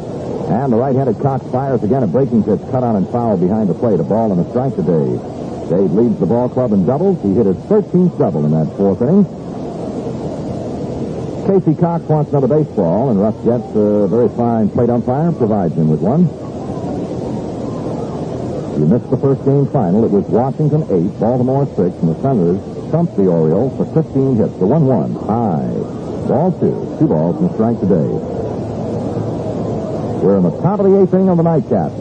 And the right-handed Cox fires again a breaking pitch cut on and foul behind the plate. A ball and a strike to Dave. Dave leads the ball club in doubles. He hit his 13th double in that 4th inning. Casey Cox wants another baseball, and Russ Getz, a very fine plate umpire, provides him with one. You missed the first game final. It was Washington 8, Baltimore 6, and the Senators thumped the Orioles for 15 hits. The 1-1. High. Ball 2. 2 balls and a strike to Dave. We're in the top of the 8th inning on the nightcap.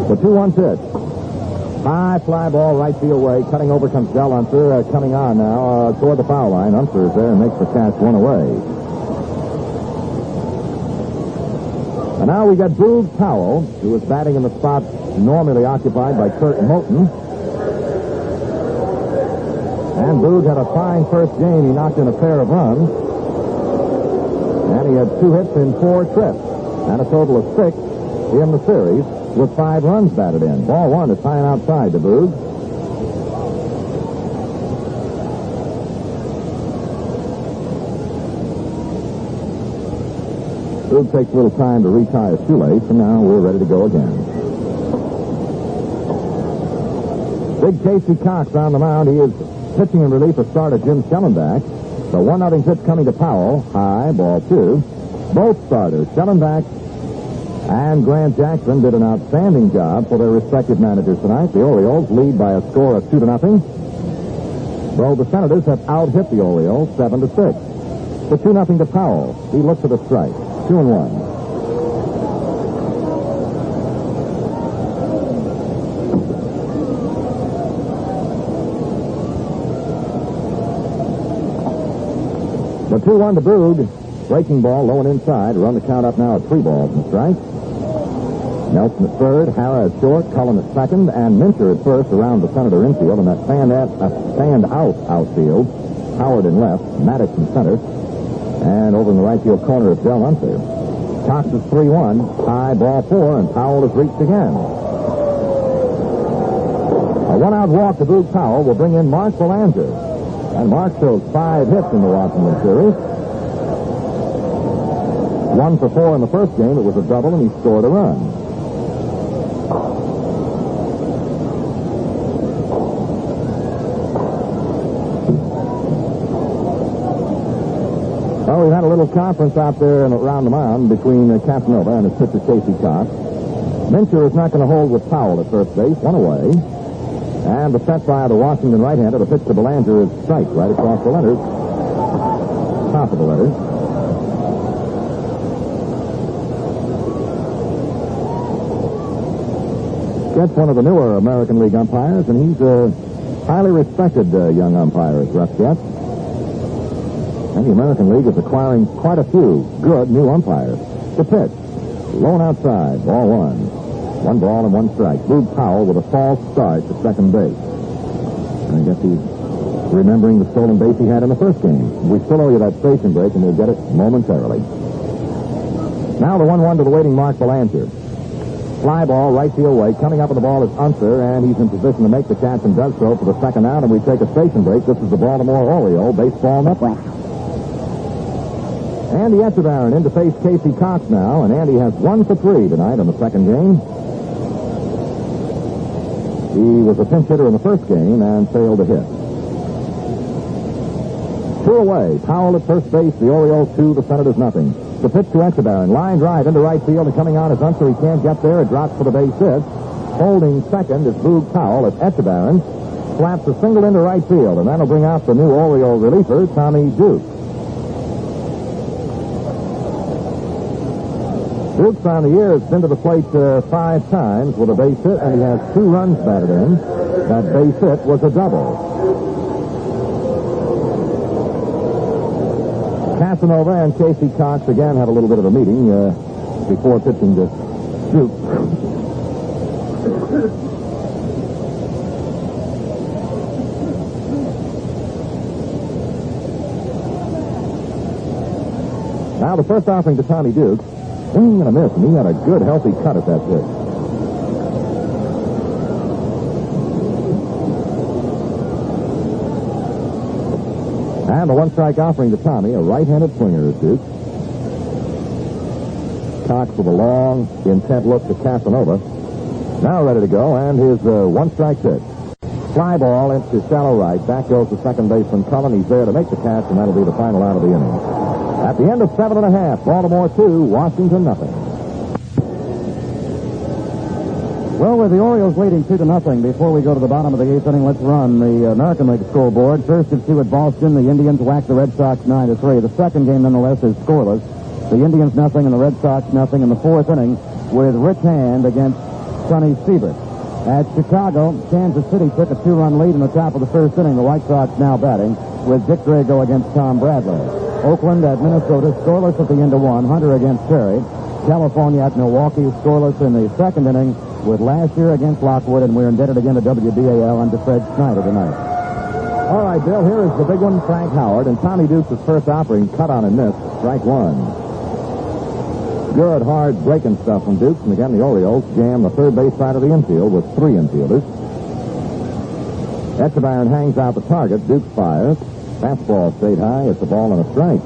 The 2-1 pitch. High fly ball right field way. Cutting over comes Del Unser. Coming on now toward the foul line. Unser is there and makes the catch 1 away. And now we got Boog Powell, who is batting in the spot normally occupied by Kurt Moulton. And Boog had a fine first game. He knocked in a pair of runs. And he had 2 hits in 4 trips. And a total of 6 in the series with 5 runs batted in. Ball 1 is high and outside to Boog. Boog takes a little time to retie his shoelace, and now we're ready to go again. Big Casey Cox on the mound. He is pitching in relief of starter Jim Shellenback. The 1-0 pitch coming to Powell. High, ball 2. Both starters, Shellenback and Grant Jackson, did an outstanding job for their respective managers tonight. The Orioles lead by a score of 2-0. Though the Senators have out-hit the Orioles 7-6. The 2-0 to Powell. He looks at a strike. 2-1. The 2-1 to Boog. Breaking ball low and inside. Run the count up now at 3 balls and strikes. Nelson at third, Hara at short, Cullen at second, and Mincher at first around the Senator infield. And that stand-out outfield, Howard in left, Maddox in center, and over in the right field corner is Del Unser. Cox is 3-1, high, ball 4, and Powell is reached again. A 1-out walk to Boog Powell will bring in Mark Belanger. And Mark shows 5 hits in the Washington series. 1 for 4 in the first game. It was a double, and he scored a run. Well, we've had a little conference out there and around the mound between Casanova and his pitcher Casey Cox. Mincher is not going to hold with Powell at first base, 1 away. And the set by the Washington right-hander, the pitch to Belanger is strike right across the letters. Top of the letters. Gets one of the newer American League umpires, and he's a highly respected young umpire, as Russ gets. And the American League is acquiring quite a few good new umpires. The pitch, low and outside, ball 1. 1 ball and 1 strike. Boog Powell with a false start to second base. And I guess he's remembering the stolen base he had in the first game. We still owe you that station break, and we'll get it momentarily. Now the 1-1 to the waiting Mark Belanger. Fly ball, right field way. Coming up with the ball is Unser, and he's in position to make the catch and does so for the second out, and we take a station break. This is the Baltimore Orioles baseball network. Andy Etchebarren in to face Casey Cox now, and Andy has 1 for 3 tonight in the second game. He was a pinch hitter in the first game and failed to hit. 2 away. Powell at first base. The Orioles 2, the Senators nothing. The pitch to Etchebarren. Line drive into right field, and coming on is Unser. He can't get there. It drops for the base hit. Holding second is Boog Powell. It's Etchebarren. Slaps a single into right field, and that'll bring out the new Oriole reliever, Tommy Duke. Duke's on the year has been to the plate 5 times with a base hit, and he has 2 runs batted in. That base hit was a double. Casanova and Casey Cox again had a little bit of a meeting before pitching to Duke. Now the first offering to Tommy Dukes. Swing and a miss, and he had a good, healthy cut at that pitch. And the one-strike offering to Tommy, a right-handed swinger is Dukes. Cox with a long, intent look to Casanova. Now ready to go, and his one-strike pitch. Fly ball into shallow right. Back goes the second baseman Cullen. He's there to make the catch, and that'll be the final out of the inning. At the end of 7.5, Baltimore 2, Washington nothing. Well, with the Orioles leading 2-0, before we go to the bottom of the 8th inning, let's run the American League scoreboard. First of two at Boston, the Indians whacked the Red Sox 9-3. The second game, nonetheless, is scoreless. The Indians nothing and the Red Sox nothing in the 4th inning with Rich Hand against Sonny Siebert. At Chicago, Kansas City took a 2-run lead in the top of the 1st inning. The White Sox now batting with Dick Drago against Tom Bradley. Oakland at Minnesota, scoreless at the end of 1. Hunter against Terry. California at Milwaukee, scoreless in the 2nd inning with Lasher against Lockwood, and we're indebted again to WBAL and to Fred Snyder tonight. All right, Bill, here is the big one, Frank Howard, and Tommy Dukes' first offering, cut on and missed, strike one. Good, hard breaking stuff from Dukes, and again the Orioles jam the third base side of the infield with 3 infielders. Etchebarren hangs out the target. Dukes fires. Fastball stayed high. It's a ball and a strike.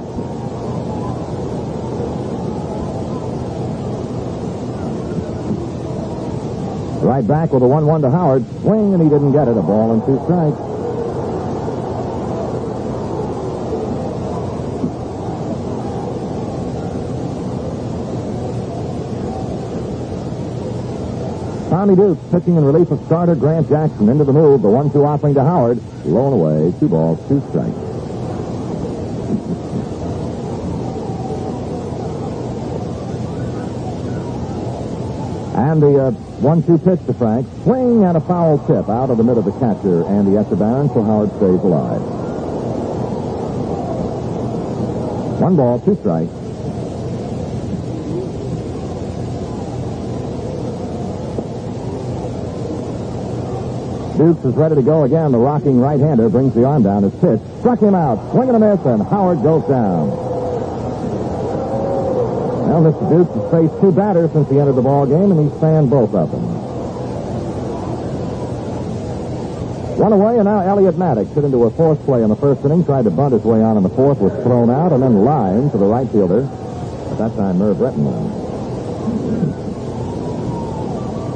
Right back with a 1-1 to Howard. Swing, and he didn't get it. A ball and 2 strikes. Tommy Dukes pitching in relief of starter Grant Jackson. Into the move. The 1-2 offering to Howard. Low and away. 2 balls, 2 strikes. And the 1-2 pitch to Frank. Swing and a foul tip out of the mid of the catcher, Andy Etchebarren, so Howard stays alive. 1 ball, 2 strikes. Dukes is ready to go again. The rocking right-hander brings the arm down. His pitch struck him out. Swing and a miss, and Howard goes down. Well, Mr. Dukes has faced 2 batters since he entered the ball game, and he's fanned both of them. 1 away, and now Elliott Maddox hit into a force play in the 1st inning, tried to bunt his way on in the 4th, was thrown out, and then lined to the right fielder. At that time, Merv Rettenmund.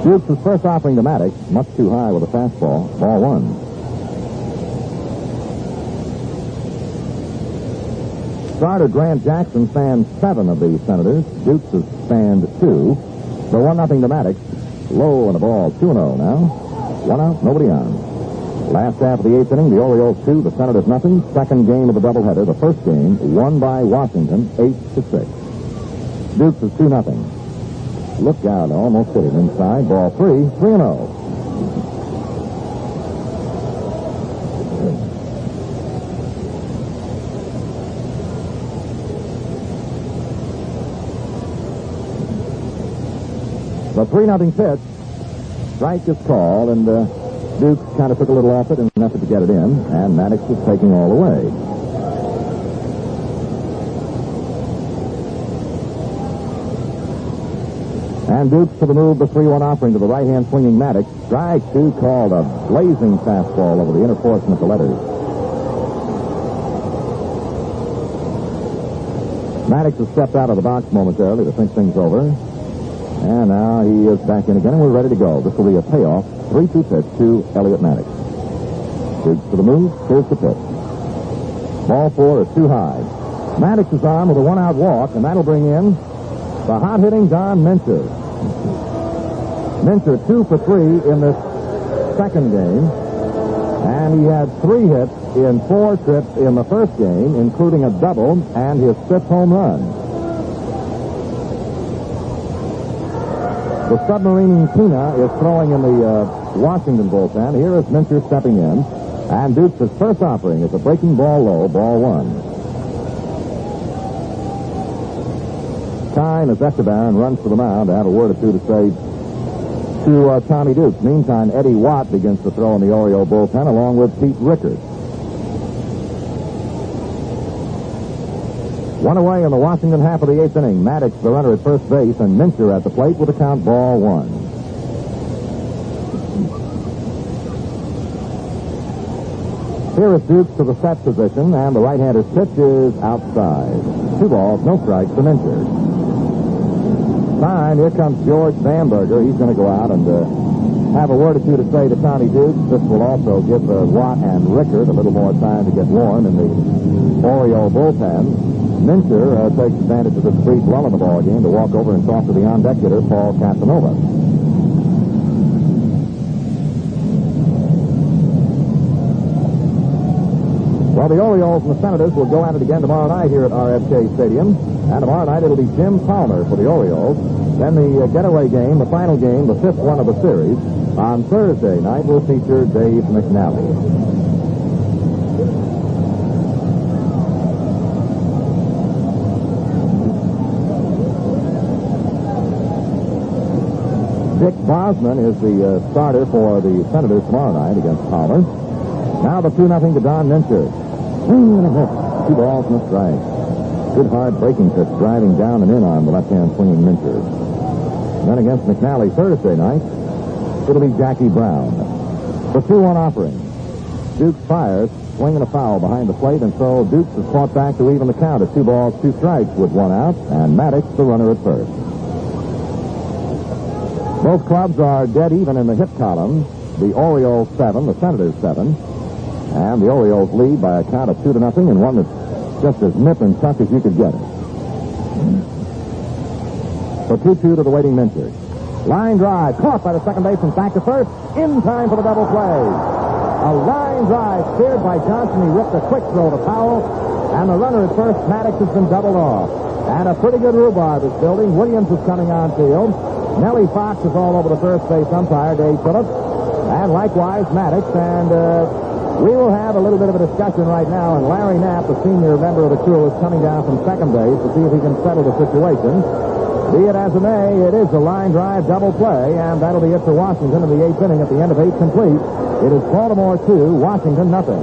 Dukes' first offering to Maddox, much too high with a fastball. Ball 1. Starter Grant Jackson fanned 7 of the Senators. Dukes has fanned 2. So 1-0 to Maddox. Low and a ball. 2-0 now. 1 out, nobody on. Last half of the 8th inning, the Orioles 2, the Senators nothing. Second game of the doubleheader. The first game won by Washington 8-6. Dukes is 2-0. Look out, almost hit it inside. Ball 3, 3-0. The 3-0 pitch. Strike is called, and Dukes kind of took a little off it in an effort to get it in, and Maddox was taking all the way. And Dukes to the move, the 3-1 offering to the right-hand swinging Maddox. Strike 2 called, a blazing fastball over the inner portion of the letters. Maddox has stepped out of the box momentarily to think things over. And now he is back in again, and we're ready to go. This will be a payoff. 3-2 pitch to Elliott Maddox. Dukes to the move. Here's the pitch. Ball 4 is too high. Maddox is on with a 1-out walk, and that'll bring in the hot-hitting Don Mincher. Mincher 2 for 3 in this second game, and he had 3 hits in 4 trips in the first game, including a double and his 5th home run. The submarine Tina is throwing in the Washington bullpen. Here is Mincher stepping in, and Dukes' first offering is a breaking ball low, ball 1. Time as Etchebarren runs to the mound to have a word or two to say to Tommy Dukes. Meantime, Eddie Watt begins to throw in the Oriole bullpen along with Pete Rickard. One away in the Washington half of the eighth inning. Maddox, the runner at first base, and Mincher at the plate with a count ball one. Here is Dukes to the set position, and the right-hander's pitch is outside. 2 balls, no strikes to Mincher. Fine, here comes George Bamberger. He's going to go out and have a word or two to say to Tony Dukes. This will also give Watt and Rickard a little more time to get warm in the Oriole bullpen. Mincher takes advantage of this brief lull in the ball game to walk over and talk to the on-deck hitter, Paul Casanova. Well, the Orioles and the Senators will go at it again tomorrow night here at RFK Stadium. And tomorrow night it'll be Jim Palmer for the Orioles. Then the getaway game, the final game, the 5th one of the series, on Thursday night will feature Dave McNally. Dick Bosman is the starter for the Senators tomorrow night against Palmer. Now the 2-0 to Don Mincher. Swing and a miss. 2 balls and a strike. Good hard breaking pitch driving down and in on the left-hand swinging Mincher. Then against McNally Thursday night, it'll be Jackie Brown. The 2-1 offering. Dukes fires, swinging a foul behind the plate, and so Dukes is caught back to even the count at 2 balls, 2 strikes with 1 out, and Maddox the runner at first. Both clubs are dead even in the hit column. The Orioles 7, the Senators 7. And the Orioles lead by a count of 2-0 in one that's just as nip and tuck as you could get it. So 2-2 to the waiting Mincher. Line drive, caught by the second baseman, back to first, in time for the double play. A line drive steered by Johnson. He ripped a quick throw to Powell, and the runner at first, Maddox, has been doubled off. And a pretty good rhubarb is building. Williams is coming on field. Nellie Fox is all over the first base umpire, Dave Phillips, and likewise Maddox, and we will have a little bit of a discussion right now, and Larry Knapp, the senior member of the crew, is coming down from second base to see if he can settle the situation. Be it as it may, it is a line drive double play, and that'll be it for Washington in the 8th inning at the end of 8 complete. It is Baltimore 2, Washington nothing.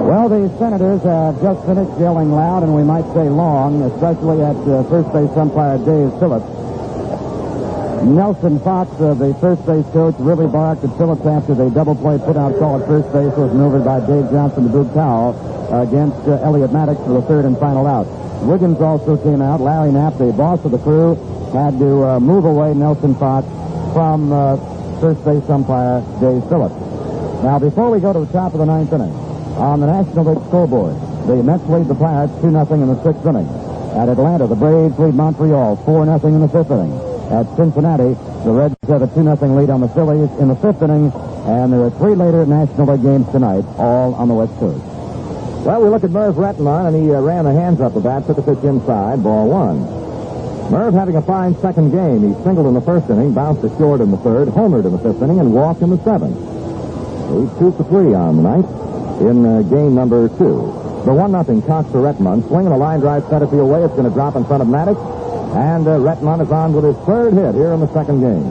Well, the Senators have just finished yelling loud, and we might say long, especially at first base umpire Dave Phillips. Nelson Fox, the first base coach, really barked at Phillips after the double play put out call at first base was maneuvered by Dave Johnson to Boog Powell against Elliott Maddox for the 3rd and final out. Wiggins also came out. Larry Knapp, the boss of the crew, had to move away Nelson Fox from first base umpire Dave Phillips. Now, before we go to the top of the 9th inning, on the National League scoreboard, the Mets lead the Pirates 2-0 in the 6th inning. At Atlanta, the Braves lead Montreal 4-0 in the 5th inning. At Cincinnati, the Reds have a 2-0 lead on the Phillies in the 5th inning, and there are 3 later National League games tonight, all on the West Coast. Well, we look at Merv Rettenmund, and he ran the hands up the bat, took a pitch inside, ball 1. Merv having a fine second game. He singled in the 1st inning, bounced to short in the 3rd, homered in the 5th inning, and walked in the 7th. He's 2 for 3 on the night in game number 2. The 1-0 Cox to Rettenmund, swinging a line drive center field way. It's going to drop in front of Maddox. And Rettenmund is on with his 3rd hit here in the 2nd game.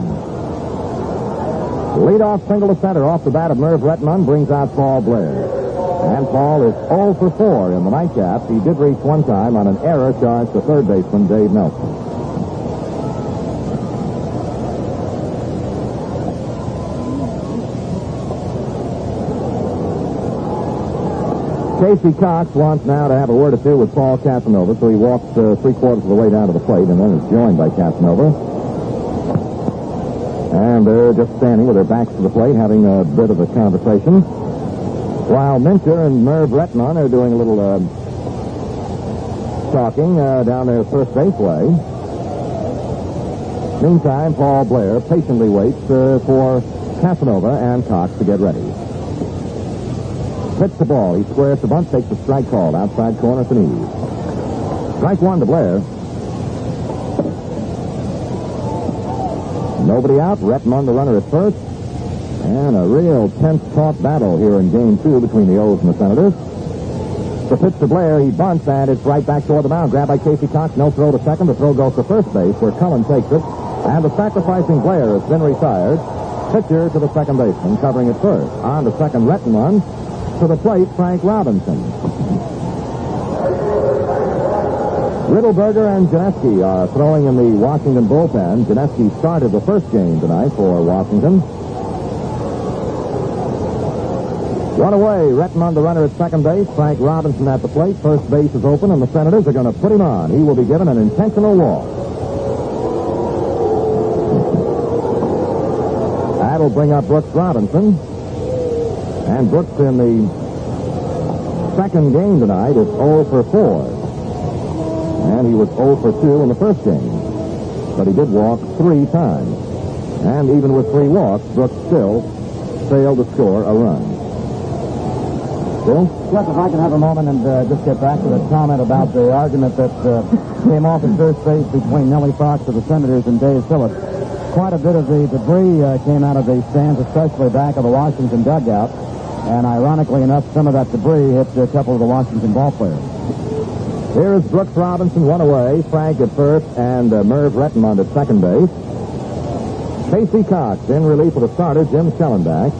Leadoff single to center off the bat of Merv Rettenmund brings out Paul Blair. And Paul is 0 for 4 in the nightcap. He did reach one time on an error charged to third baseman Dave Nelson. Casey Cox wants now to have a word or two with Paul Casanova, so he walks 3/4 of the way down to the plate and then is joined by Casanova. And they're just standing with their backs to the plate having a bit of a conversation. While Mincher and Merv Rettenmund are doing a little talking down their first base way. Meantime, Paul Blair patiently waits for Casanova and Cox to get ready. Hits the ball. He squares the bunt, takes the strike called. Outside corner to knees. Strike 1 to Blair. Nobody out. Rettenmund the runner at first. And a real tense, taut battle here in game 2 between the O's and the Senators. The pitch to Blair. He bunts, and it's right back toward the mound. Grabbed by Casey Cox. No throw to second. The throw goes to first base, where Cullen takes it. And the sacrificing Blair has been retired. Pitcher to the second baseman, covering at first. On to second, Rettenmund. to the plate, Frank Robinson. Riddleberger and Janeski are throwing in the Washington bullpen. Janeski started the first game tonight for Washington. One away, Rettenmund, the runner at second base. Frank Robinson at the plate. First base is open, and the Senators are going to put him on. He will be given an intentional walk. That'll bring up Brooks Robinson. And Brooks in the second game tonight is 0 for 4. And he was 0 for 2 in the first game. But he did walk 3 times. And even with 3 walks, Brooks still failed to score a run. Bill? Yes, if I can have a moment and just get back to the comment about the argument that came off at first base between Nellie Fox of the Senators and Dave Phillips. Quite a bit of the debris came out of the stands, especially back of the Washington dugout. And ironically enough, some of that debris hit a couple of the Washington ball players. Here is Brooks Robinson, one away. Frank at first and Merv Rettenmund at second base. Casey Cox in relief of the starter, Jim Shellenback.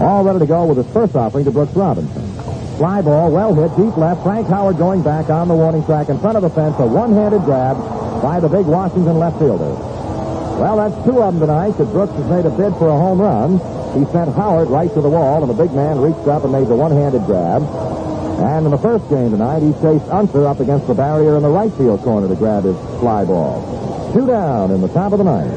All ready to go with his first offering to Brooks Robinson. Fly ball, well hit, deep left. Frank Howard going back on the warning track in front of the fence. A one-handed grab by the big Washington left fielder. Well, that's 2 of them tonight that Brooks has made a bid for a home run. He sent Howard right to the wall, and the big man reached up and made the one-handed grab. And in the first game tonight, he chased Unser up against the barrier in the right field corner to grab his fly ball. 2 down in the top of the ninth.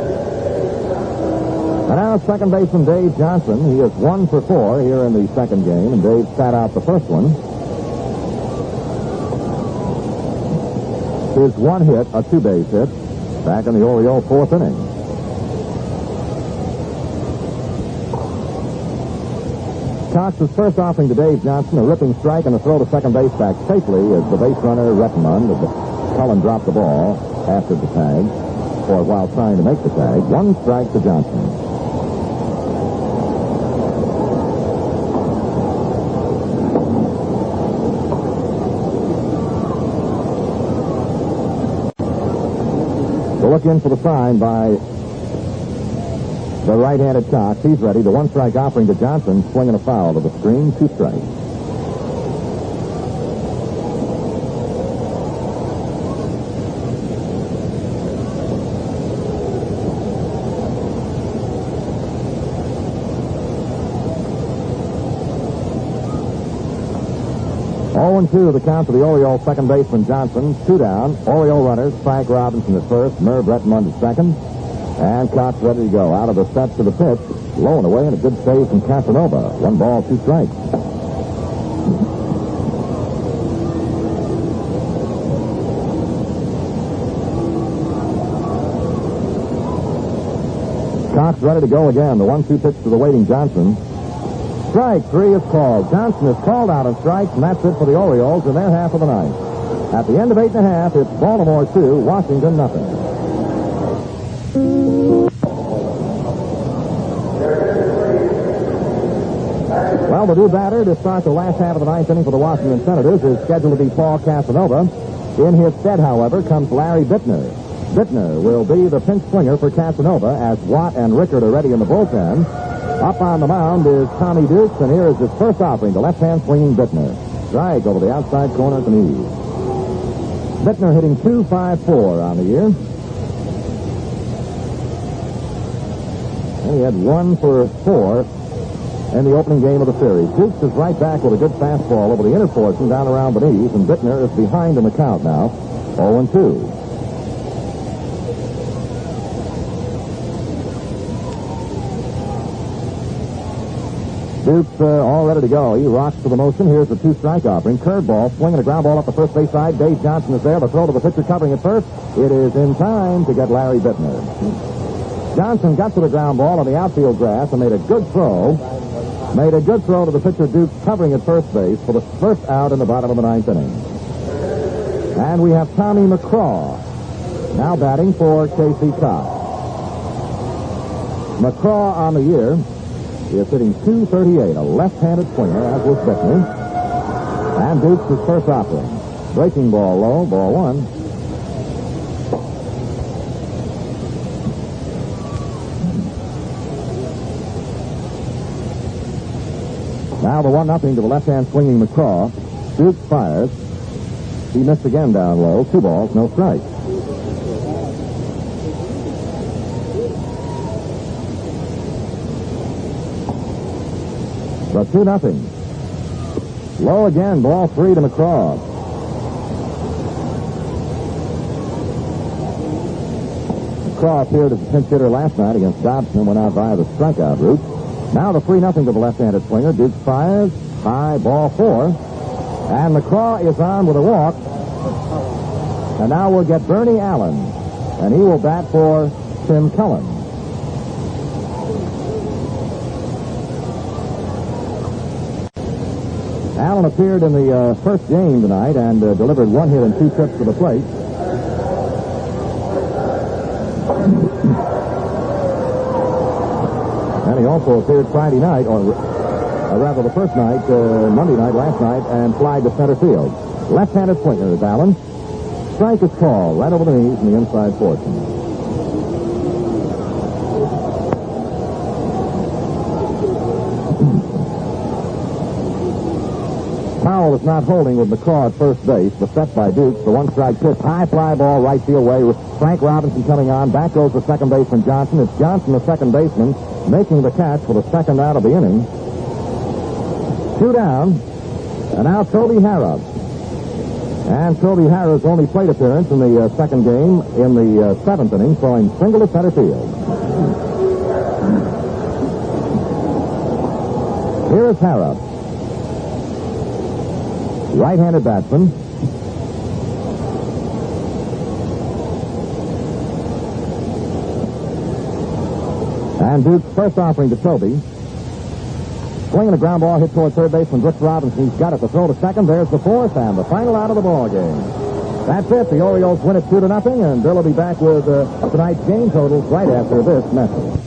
And now second baseman Dave Johnson. He is 1 for 4 here in the second game, and Dave sat out the first one. His 1 hit, a 2-base hit, back in the Orioles' 4th inning. Cox's first offering to Dave Johnson, a ripping strike and a throw to second base back safely as the base runner, Rettenmund, Cullen dropped the ball after the tag, or while trying to make the tag. 1 strike to Johnson. To look in for the sign by the right-handed Cox. He's ready. The 1-strike offering to Johnson, swinging a foul to the screen. 2 strikes. Oh, 2 the count for the Orioles second baseman Johnson. 2 down. Oriole runners, Frank Robinson at first, Merv Rettenmund at second. And Cox ready to go. Out of the steps to the pitch. Low and away, and a good save from Casanova. 1 ball, 2 strikes. Cox ready to go again. The 1-2 pitch to the waiting Johnson. Strike 3 is called. Johnson is called out of strikes, and that's it for the Orioles in their half of the ninth. At the end of 8 1/2, it's Baltimore 2, Washington nothing. Well, the new batter to start the last half of the ninth inning for the Washington Senators is scheduled to be Paul Casanova. In his stead, however, comes Larry Bittner. Bittner will be the pinch swinger for Casanova as Watt and Rickard are ready in the bullpen. Up on the mound is Tommy Dukes, and here is his first offering, the left-hand swinging Bittner. Strike over the outside corner at the knees. Bittner hitting .254 on the year. And he had 1 for 4 in the opening game of the series. Dukes is right back with a good fastball over the inner portion down around the knees, and Bittner is behind in the count now, 0-2. Dukes all ready to go. He rocks to the motion. Here's the 2-strike offering. Curveball, swinging a ground ball up the first base side. Dave Johnson is there. The throw to the pitcher covering at first. It is in time to get Larry Bittner. Johnson got to the ground ball on the outfield grass and made a good throw. Made a good throw to the pitcher Dukes covering at first base for the first out in the bottom of the ninth inning. And we have Tommy McCraw now batting for Casey Cox. McCraw on the year is hitting .238, a left-handed swinger, as was Bittner. And Dukes his first offering. Breaking ball low, ball 1. Now the 1-0 to the left-hand swinging McCraw. Dukes fires. He missed again down low. 2 balls, no strikes. The 2-0. Low again, ball 3 to McCraw. McCraw appeared as a pinch hitter last night against Dobson and went out via the strikeout route. Now the 3-0 to the left-handed swinger. Dukes fires. High, ball 4. And McCraw is on with a walk. And now we'll get Bernie Allen. And he will bat for Tim Cullen. Allen appeared in the first game tonight and delivered 1 hit and 2 trips to the plate. And he also appeared Friday night, or rather the first night, Monday night, last night, and flied to center field. Left-handed swinger is Allen. Strike is called right over the knees in the inside portion. Powell is not holding with McCraw at first base, but set by Dukes. The 1-strike pitch, high fly ball, right field way. With Frank Robinson coming on. Back goes the second baseman Johnson. It's Johnson, the second baseman, making the catch for the second out of the inning. 2 down, and now Toby Harrop. And Toby Harrop's only plate appearance in the second game in the 7th inning, throwing single to center field. Here is Harrop. Right-handed batsman. And Duke's first offering to Toby. Swinging a ground ball hit toward third baseman Brooks Robinson. He's got it to throw to second. There's the 4th and the final out of the ball game. That's it. The Orioles win it 2-0, and Bill will be back with tonight's game totals right after this message.